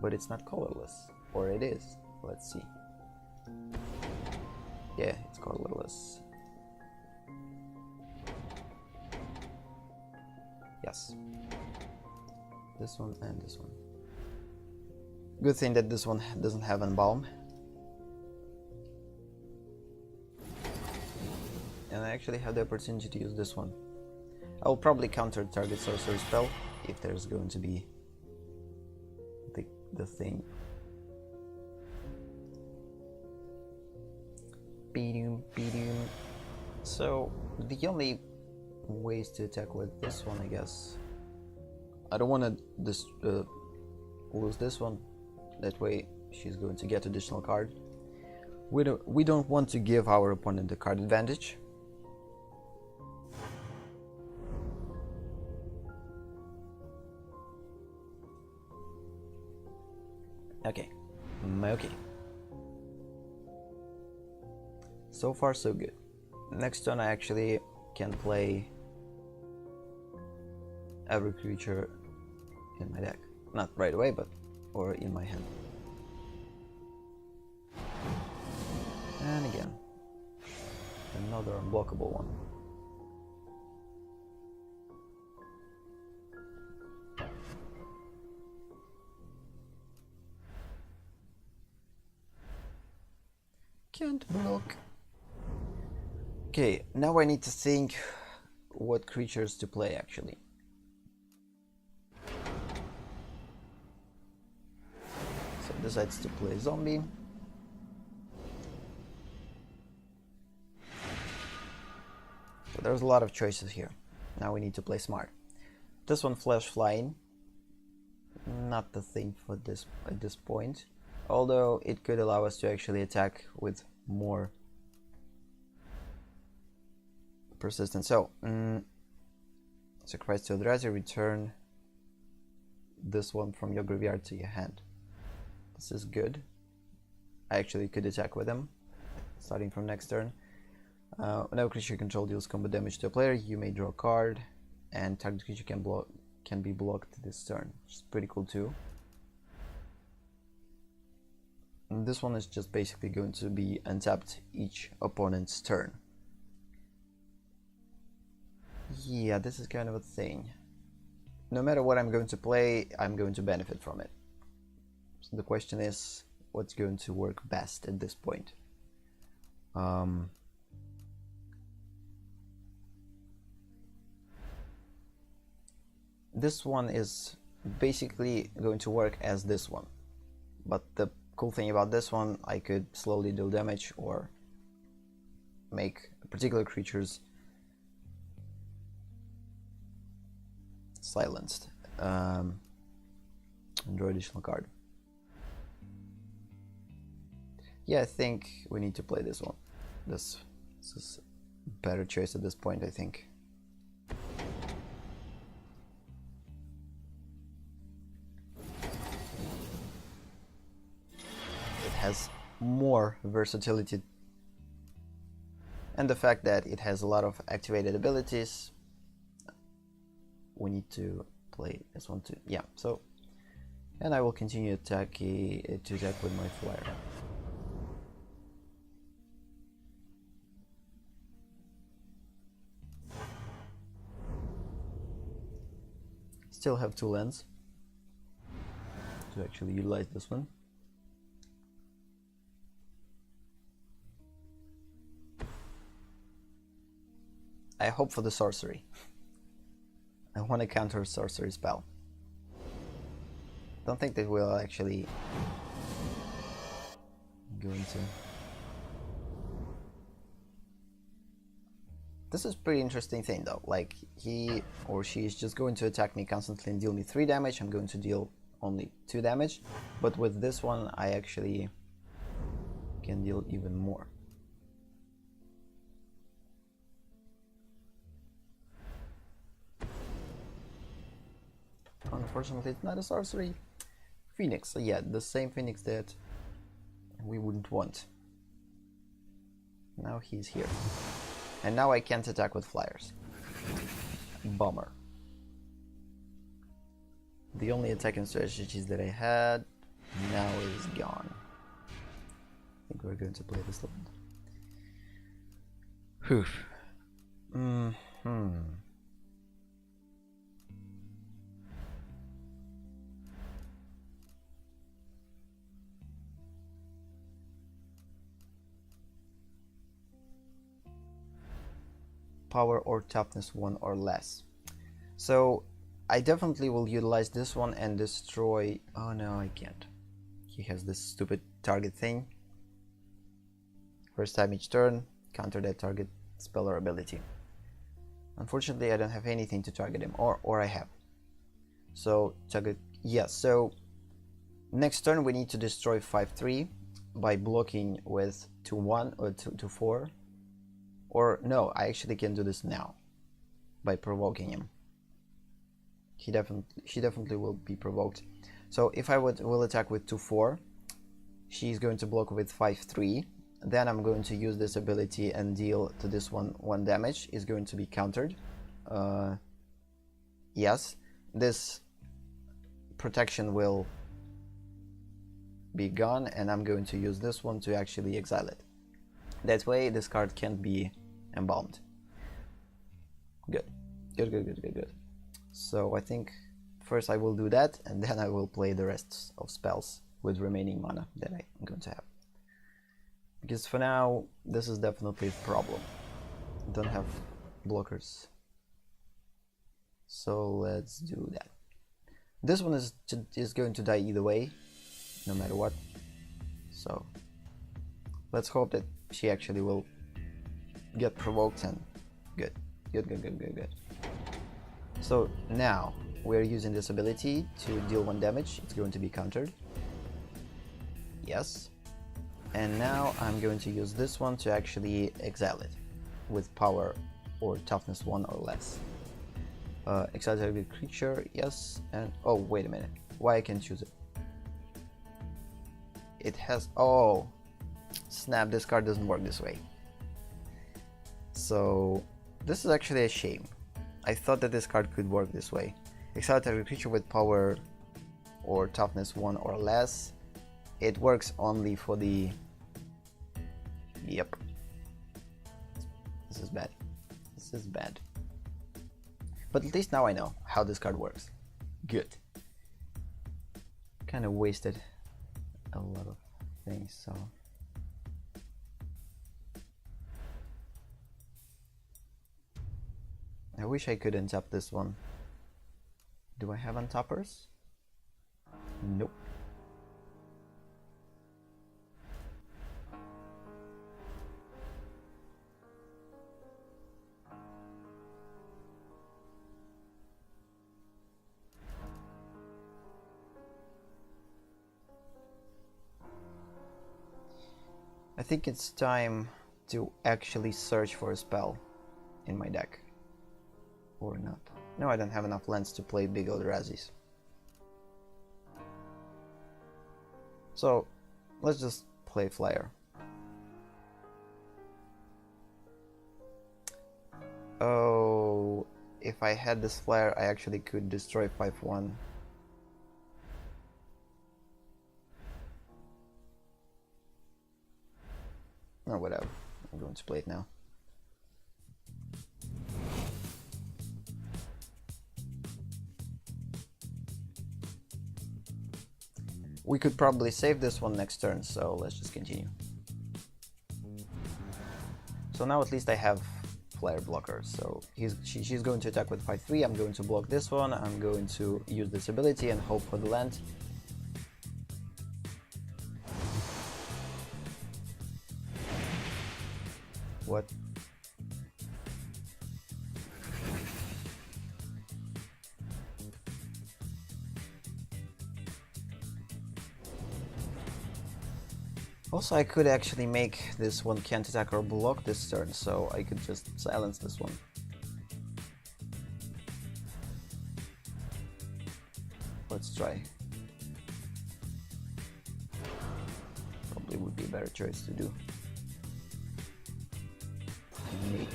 But it's not colorless, or it is. Let's see. Yeah, it's colorless. Yes. This one and this one. Good thing that this one doesn't have Embalm. And I actually have the opportunity to use this one. I will probably counter target sorcery spell if there's going to be the thing. So the only ways to attack with this one, I guess. I don't want to lose this one. That way she's going to get additional card. We don't want to give our opponent the card advantage. Okay. So far so good. Next turn I actually can play every creature in my deck. Not right away, but or in my hand. And again, another unblockable one. Can't block. Okay, now I need to think what creatures to play actually. So decides to play zombie. So there's a lot of choices here. Now we need to play smart. This one, Flash Flying, not the thing for this at this point. Although it could allow us to actually attack with more persistence. So, sacrifice to Eldrazi, return this one from your graveyard to your hand. This is good. I actually could attack with them, starting from next turn. Whenever creature you control deals combat damage to a player, you may draw a card, and target creature can be blocked this turn, which is pretty cool too. And this one is just basically going to be untapped each opponent's turn. Yeah, this is kind of a thing. No matter what I'm going to play, I'm going to benefit from it. So the question is, what's going to work best at this point? This one is basically going to work as this one, but the cool thing about this one, I could slowly deal damage or make particular creatures silenced and draw additional card. Yeah, I think we need to play this one. This is a better choice at this point, I think. more versatility, and the fact that it has a lot of activated abilities. We need to play this one too. Yeah, so, and I will continue to attack with my flyer. Still have 2 lands to actually utilize this one. I hope for the sorcery. I want to counter sorcery spell. Don't think that we'll actually go into. This is pretty interesting thing though. Like, he or she is just going to attack me constantly and deal me 3 damage. I'm going to deal only 2 damage. But with this one, I actually can deal even more. Unfortunately, it's not a sorcery. Phoenix, so yeah, the same Phoenix that we wouldn't want. Now he's here. And now I can't attack with flyers. Bummer. The only attacking strategies that I had now is gone. I think we're going to play this land. Whew. Power or toughness 1 or less. So I definitely will utilize this one and destroy. Oh no, I can't. He has this stupid target thing. First time each turn, counter that target spell or ability. Unfortunately, I don't have anything to target him, or I have. So target, yes. So next turn we need to destroy 5/3 by blocking with 2/1 or 2/4. Or no, I actually can do this now by provoking him. She definitely will be provoked. So if I will attack with 2/4, she's going to block with 5/3. Then I'm going to use this ability and deal to this one 1 damage. Is going to be countered. Yes, this protection will be gone, and I'm going to use this one to actually exile it. That way, this card can't be embalmed. Good. So I think first I will do that, and then I will play the rest of spells with remaining mana that I'm going to have. Because for now, this is definitely a problem. I don't have blockers. So let's do that. This one is going to die either way, no matter what. So let's hope that she actually will get provoked, and good. So now we're using this ability to deal 1 damage. It's going to be countered. Yes. And now I'm going to use this one to actually exile it with power or toughness 1 or less. Exile target creature, yes. And oh, wait a minute. Why I can't choose it? It has, oh snap, this card doesn't work this way. So this is actually a shame. I thought that this card could work this way. Exile target creature with power or toughness 1 or less. It works only for the... Yep. This is bad. This is bad. But at least now I know how this card works. Good. Kind of wasted a lot of things, so... I wish I could untap this one. Do I have untappers? Nope. I think it's time to actually search for a spell in my deck. Or not. No, I don't have enough lands to play big Eldrazi's. So let's just play flyer. Oh, if I had this flyer, I actually could destroy 5-1. Or whatever. I'm going to play it now. We could probably save this one next turn, so let's just continue. So now at least I have flyer blocker, so she's going to attack with 5-3, I'm going to block this one, I'm going to use this ability and hope for the land. What? Also, I could actually make this one can't attack or block this turn, so I could just silence this one. Let's try. Probably would be a better choice to do. Make.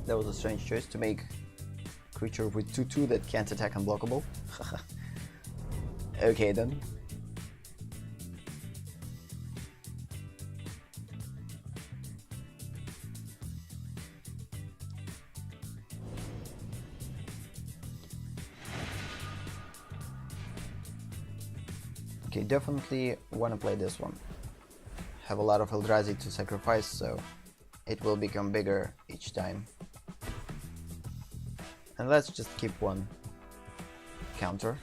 That was a strange choice to make creature with 2/2 that can't attack unblockable. Okay then. Okay, definitely want to play this one. Have a lot of Eldrazi to sacrifice, so it will become bigger each time. And let's just keep one counter,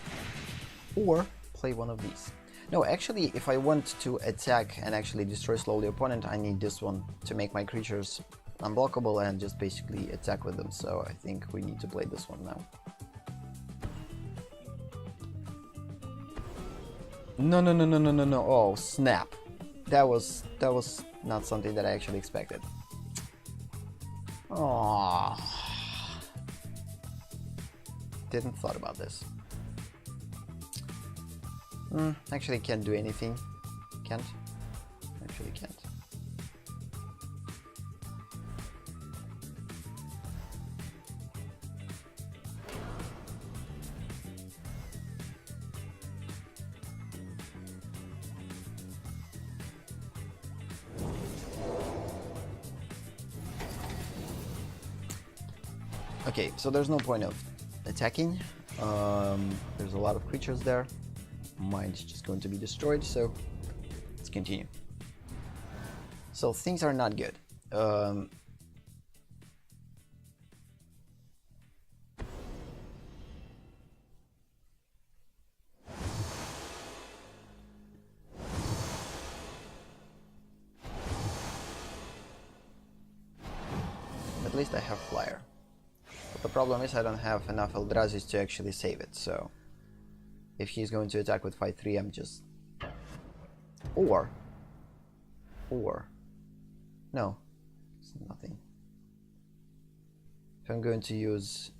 or play one of these. No, actually, if I want to attack and actually destroy slowly opponent, I need this one to make my creatures unblockable and just basically attack with them, so I think we need to play this one now. No, oh snap. That was not something that I actually expected. Oh, didn't thought about this. Actually can't do anything. Can't. Actually can't. Okay, so there's no point of attacking. There's a lot of creatures there. Mine's just going to be destroyed, so let's continue. So things are not good. At least I have flyer. But the problem is I don't have enough Eldrazi to actually save it, so if he's going to attack with 5-3, I'm just... Or... No, it's nothing. If I'm going to use...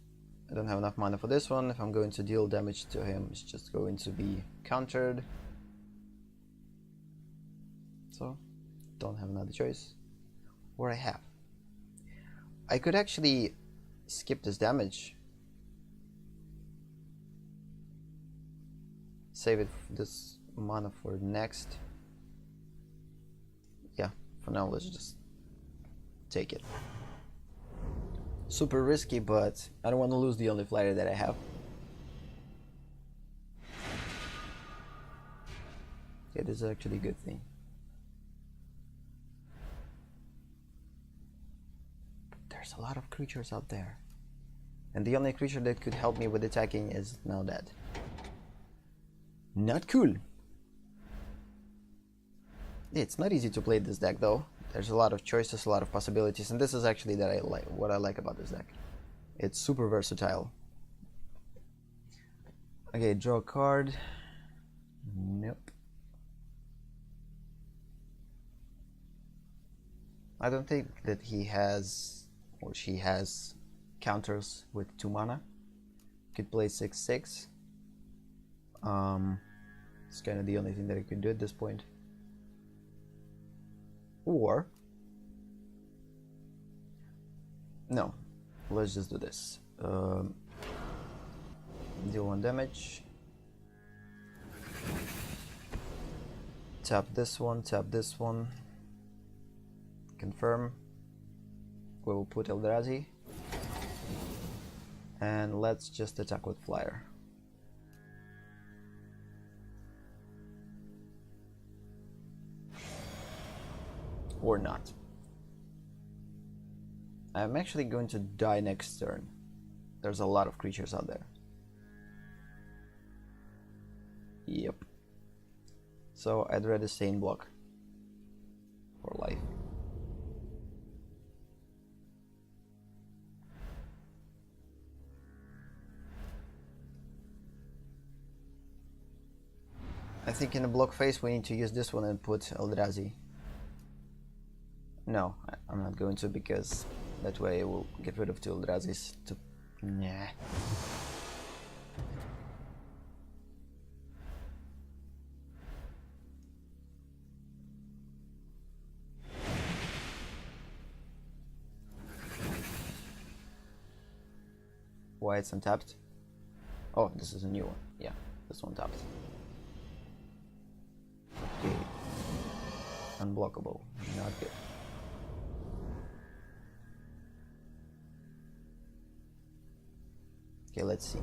I don't have enough mana for this one. If I'm going to deal damage to him, it's just going to be countered. So, don't have another choice. Or I have. I could actually skip this damage. Save it, this mana for next. Yeah, for now let's just take it. Super risky, but I don't want to lose the only flyer that I have. It is actually a good thing. But there's a lot of creatures out there. And the only creature that could help me with attacking is now dead. Not cool. It's not easy to play this deck though. There's a lot of choices, a lot of possibilities, and this is actually what I like about this deck. It's super versatile. Okay, draw a card. Nope. I don't think that he has or she has counters with 2 mana. Could play 6/6. It's kind of the only thing that I could do at this point. Or no, let's just do this. Deal 1 damage. Tap this one, tap this one. Confirm. We will put Eldrazi. And let's just attack with Flyer. Or not. I'm actually going to die next turn. There's a lot of creatures out there. Yep. So I'd rather stay in block for life. I think in the block phase we need to use this one and put Eldrazi. No, I'm not going to, because that way we'll get rid of 2 Eldrazi's to... Nah. Why it's untapped? Oh, this is a new one. Yeah, this one tapped. Okay. Unblockable. Not good. Okay, let's see.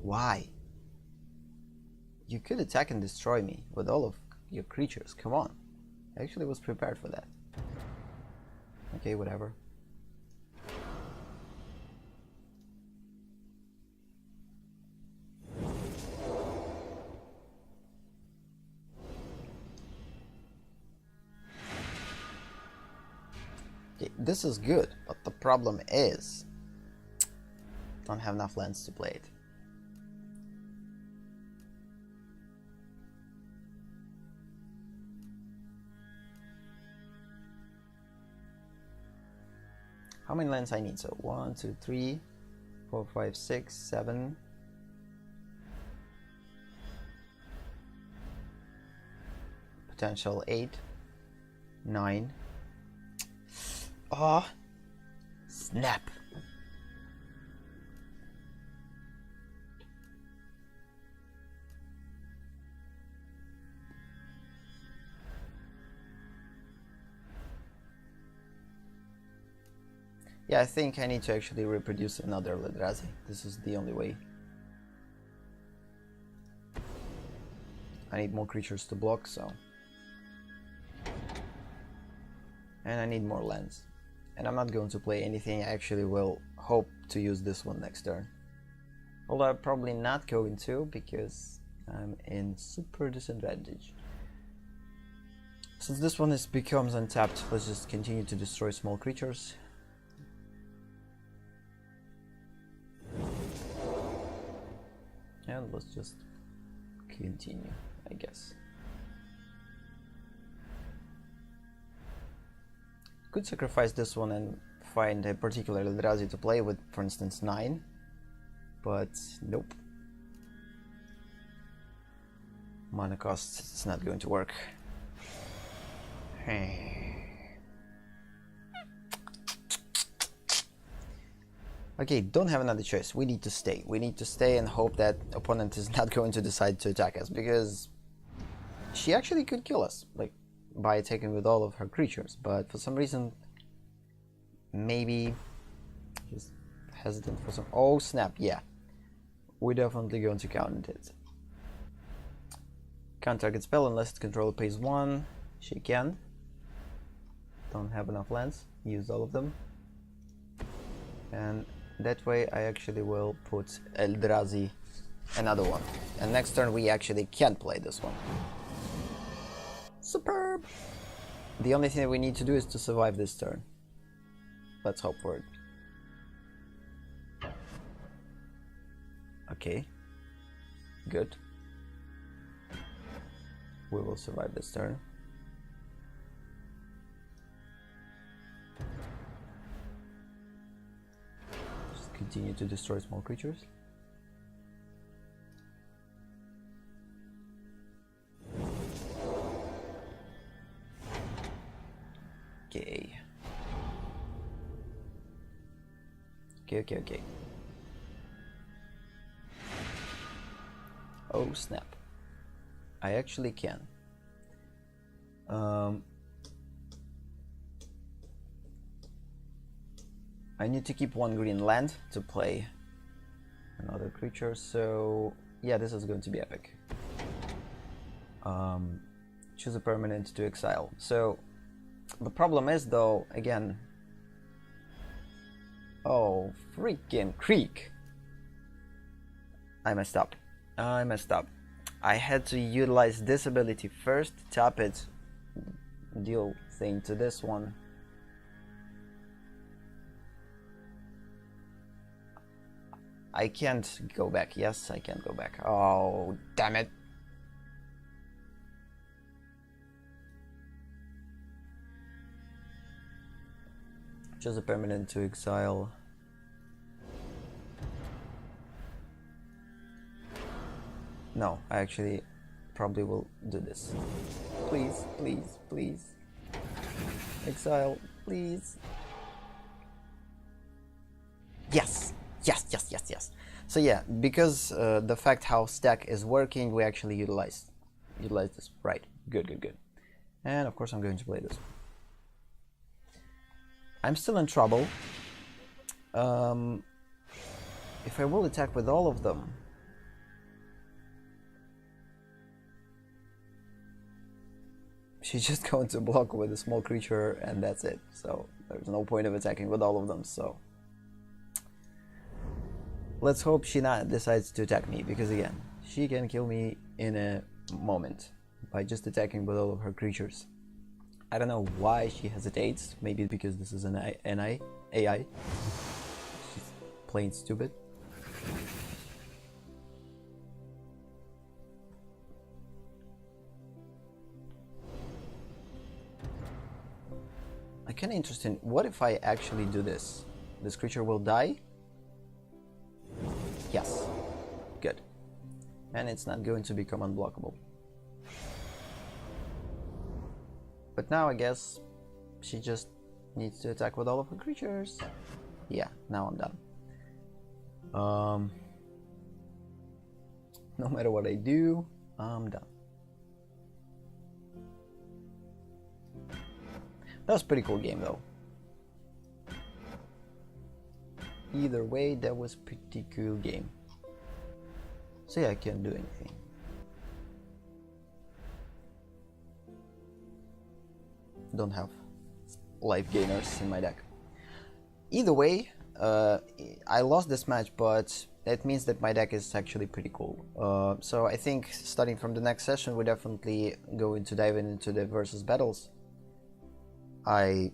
Why? You could attack and destroy me with all of your creatures. Come on. I actually was prepared for that. Okay, whatever. Okay, this is good, but the problem is don't have enough lands to play it. How many lands I need? So 1, 2, 3, 4, 5, 6, 7. Potential 8, 9. Oh, snap. Yeah, I think I need to actually reproduce another Eldrazi. This is the only way. I need more creatures to block, so... And I need more lands. And I'm not going to play anything. I actually will hope to use this one next turn. Although I'm probably not going to, because I'm in super disadvantage. Since this one becomes untapped, let's just continue to destroy small creatures. And let's just continue, I guess. Could sacrifice this one and find a particular Eldrazi to play with, for instance 9, but nope. Mana cost, it's not going to work. Okay, don't have another choice. We need to stay. We need to stay and hope that opponent is not going to decide to attack us, because she actually could kill us, like, by attacking with all of her creatures, but for some reason, maybe just hesitant for some... Oh snap, yeah. We're definitely going to counter it. Can't target spell unless its controller pays 1. She can. Don't have enough lands. Use all of them. And that way I actually will put Eldrazi, another one. And next turn we actually can't play this one. Superb! The only thing that we need to do is to survive this turn. Let's hope for it. Okay. Good. We will survive this turn. Just continue to destroy small creatures. Okay. Oh snap. I actually can. I need to keep one green land to play another creature, so yeah, this is going to be epic. Choose a permanent to exile. So the problem is, though, again, oh freaking creek! I messed up. I had to utilize this ability first, tap it, deal thing to this one. I can't go back. Yes, I can go back. Oh, damn it. Choose a permanent to exile. No, I actually probably will do this. Please. Exile, please. Yes. So yeah, because the fact how stack is working, we actually utilize this. Right. Good. And of course I'm going to play this. I'm still in trouble. If I will attack with all of them, she's just going to block with a small creature and that's it. So there's no point of attacking with all of them. So let's hope she not decides to attack me, because again, she can kill me in a moment by just attacking with all of her creatures. I don't know why she hesitates. Maybe because this is an AI. She's plain stupid. Kind of interesting. What if I actually do this? This creature will die? Yes. Good. And it's not going to become unblockable. But now I guess she just needs to attack with all of her creatures. Yeah, now I'm done. No matter what I do, I'm done. That was a pretty cool game, though. Either way, that was a pretty cool game. So yeah, I can't do anything. Don't have life gainers in my deck. Either way, I lost this match, but that means that my deck is actually pretty cool. So I think starting from the next session, we're definitely going to dive into the versus battles. I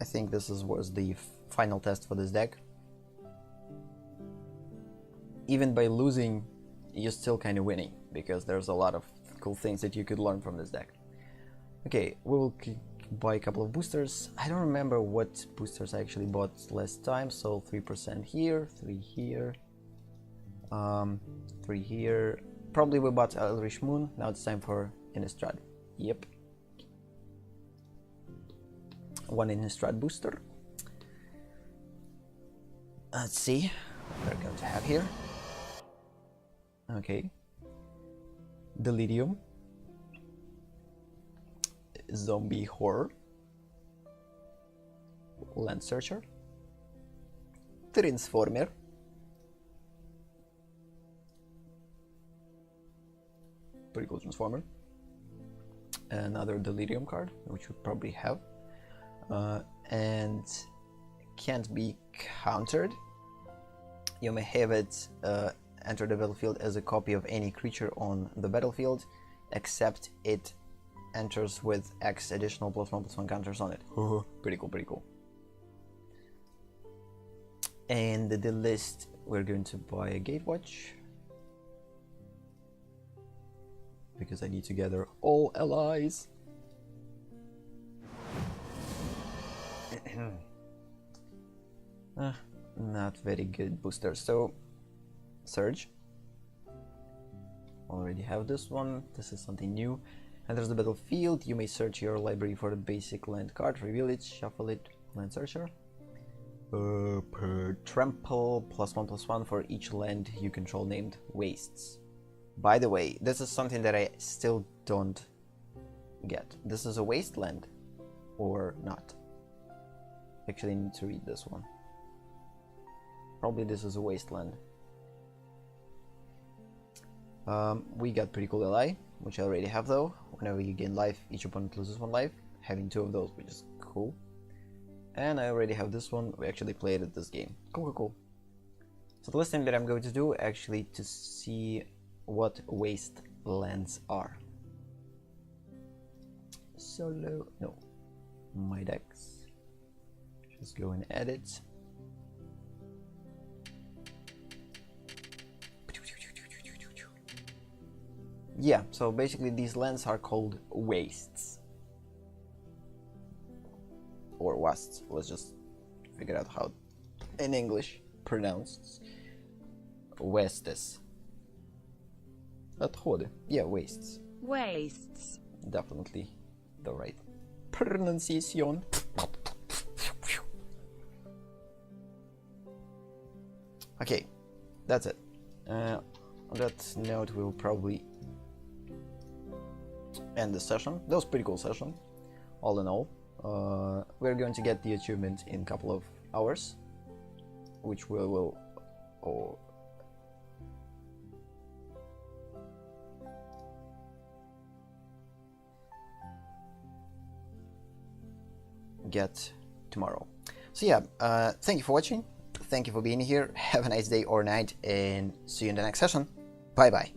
think this was the final test for this deck. Even by losing, you're still kind of winning, because there's a lot of cool things that you could learn from this deck. Okay, we will buy a couple of boosters. I don't remember what boosters I actually bought last time, so 3% here, 3 here, 3 here. Probably we bought Eldritch Moon. Now it's time for Innistrad. Yep. 1 Innistrad booster. Let's see what we're going to have here. Okay. Delirium. Zombie Horror. Land Searcher. Transformer. Pretty cool Transformer. Another Delirium card, which we probably have. And can't be countered. You may have it enter the battlefield as a copy of any creature on the battlefield, except it enters with X additional +1/+1 counters on it. Pretty cool. And the list, we're going to buy a Gatewatch, because I need to gather all allies. Not very good booster. So Surge, already have this one. This is something new. Enters the battlefield, you may search your library for a basic land card, reveal it, shuffle it, Land Searcher. Per trample, +1/+1 for each land you control named Wastes. By the way, this is something that I still don't get. This is a wasteland or not? Actually, I need to read this one. Probably this is a wasteland. We got pretty cool ally, which I already have though. Whenever you gain life, each opponent loses 1 life. Having 2 of those, which is cool. And I already have this one. We actually played it this game. Cool. So the last thing that I'm going to do actually to see what wastelands are. Solo, no, my decks. Just go and edit. Yeah, so basically these lands are called wastes. Or wastes, let's just figure out how in English pronounced. Wastes. Отходы. Yeah, wastes. Wastes. Definitely the right pronunciation. Okay, that's it. On that note, we'll probably end the session. That was a pretty cool session, all in all. We're going to get the achievement in a couple of hours, which we will get tomorrow. So yeah, thank you for watching. Thank you for being here. Have a nice day or night, and see you in the next session. Bye bye.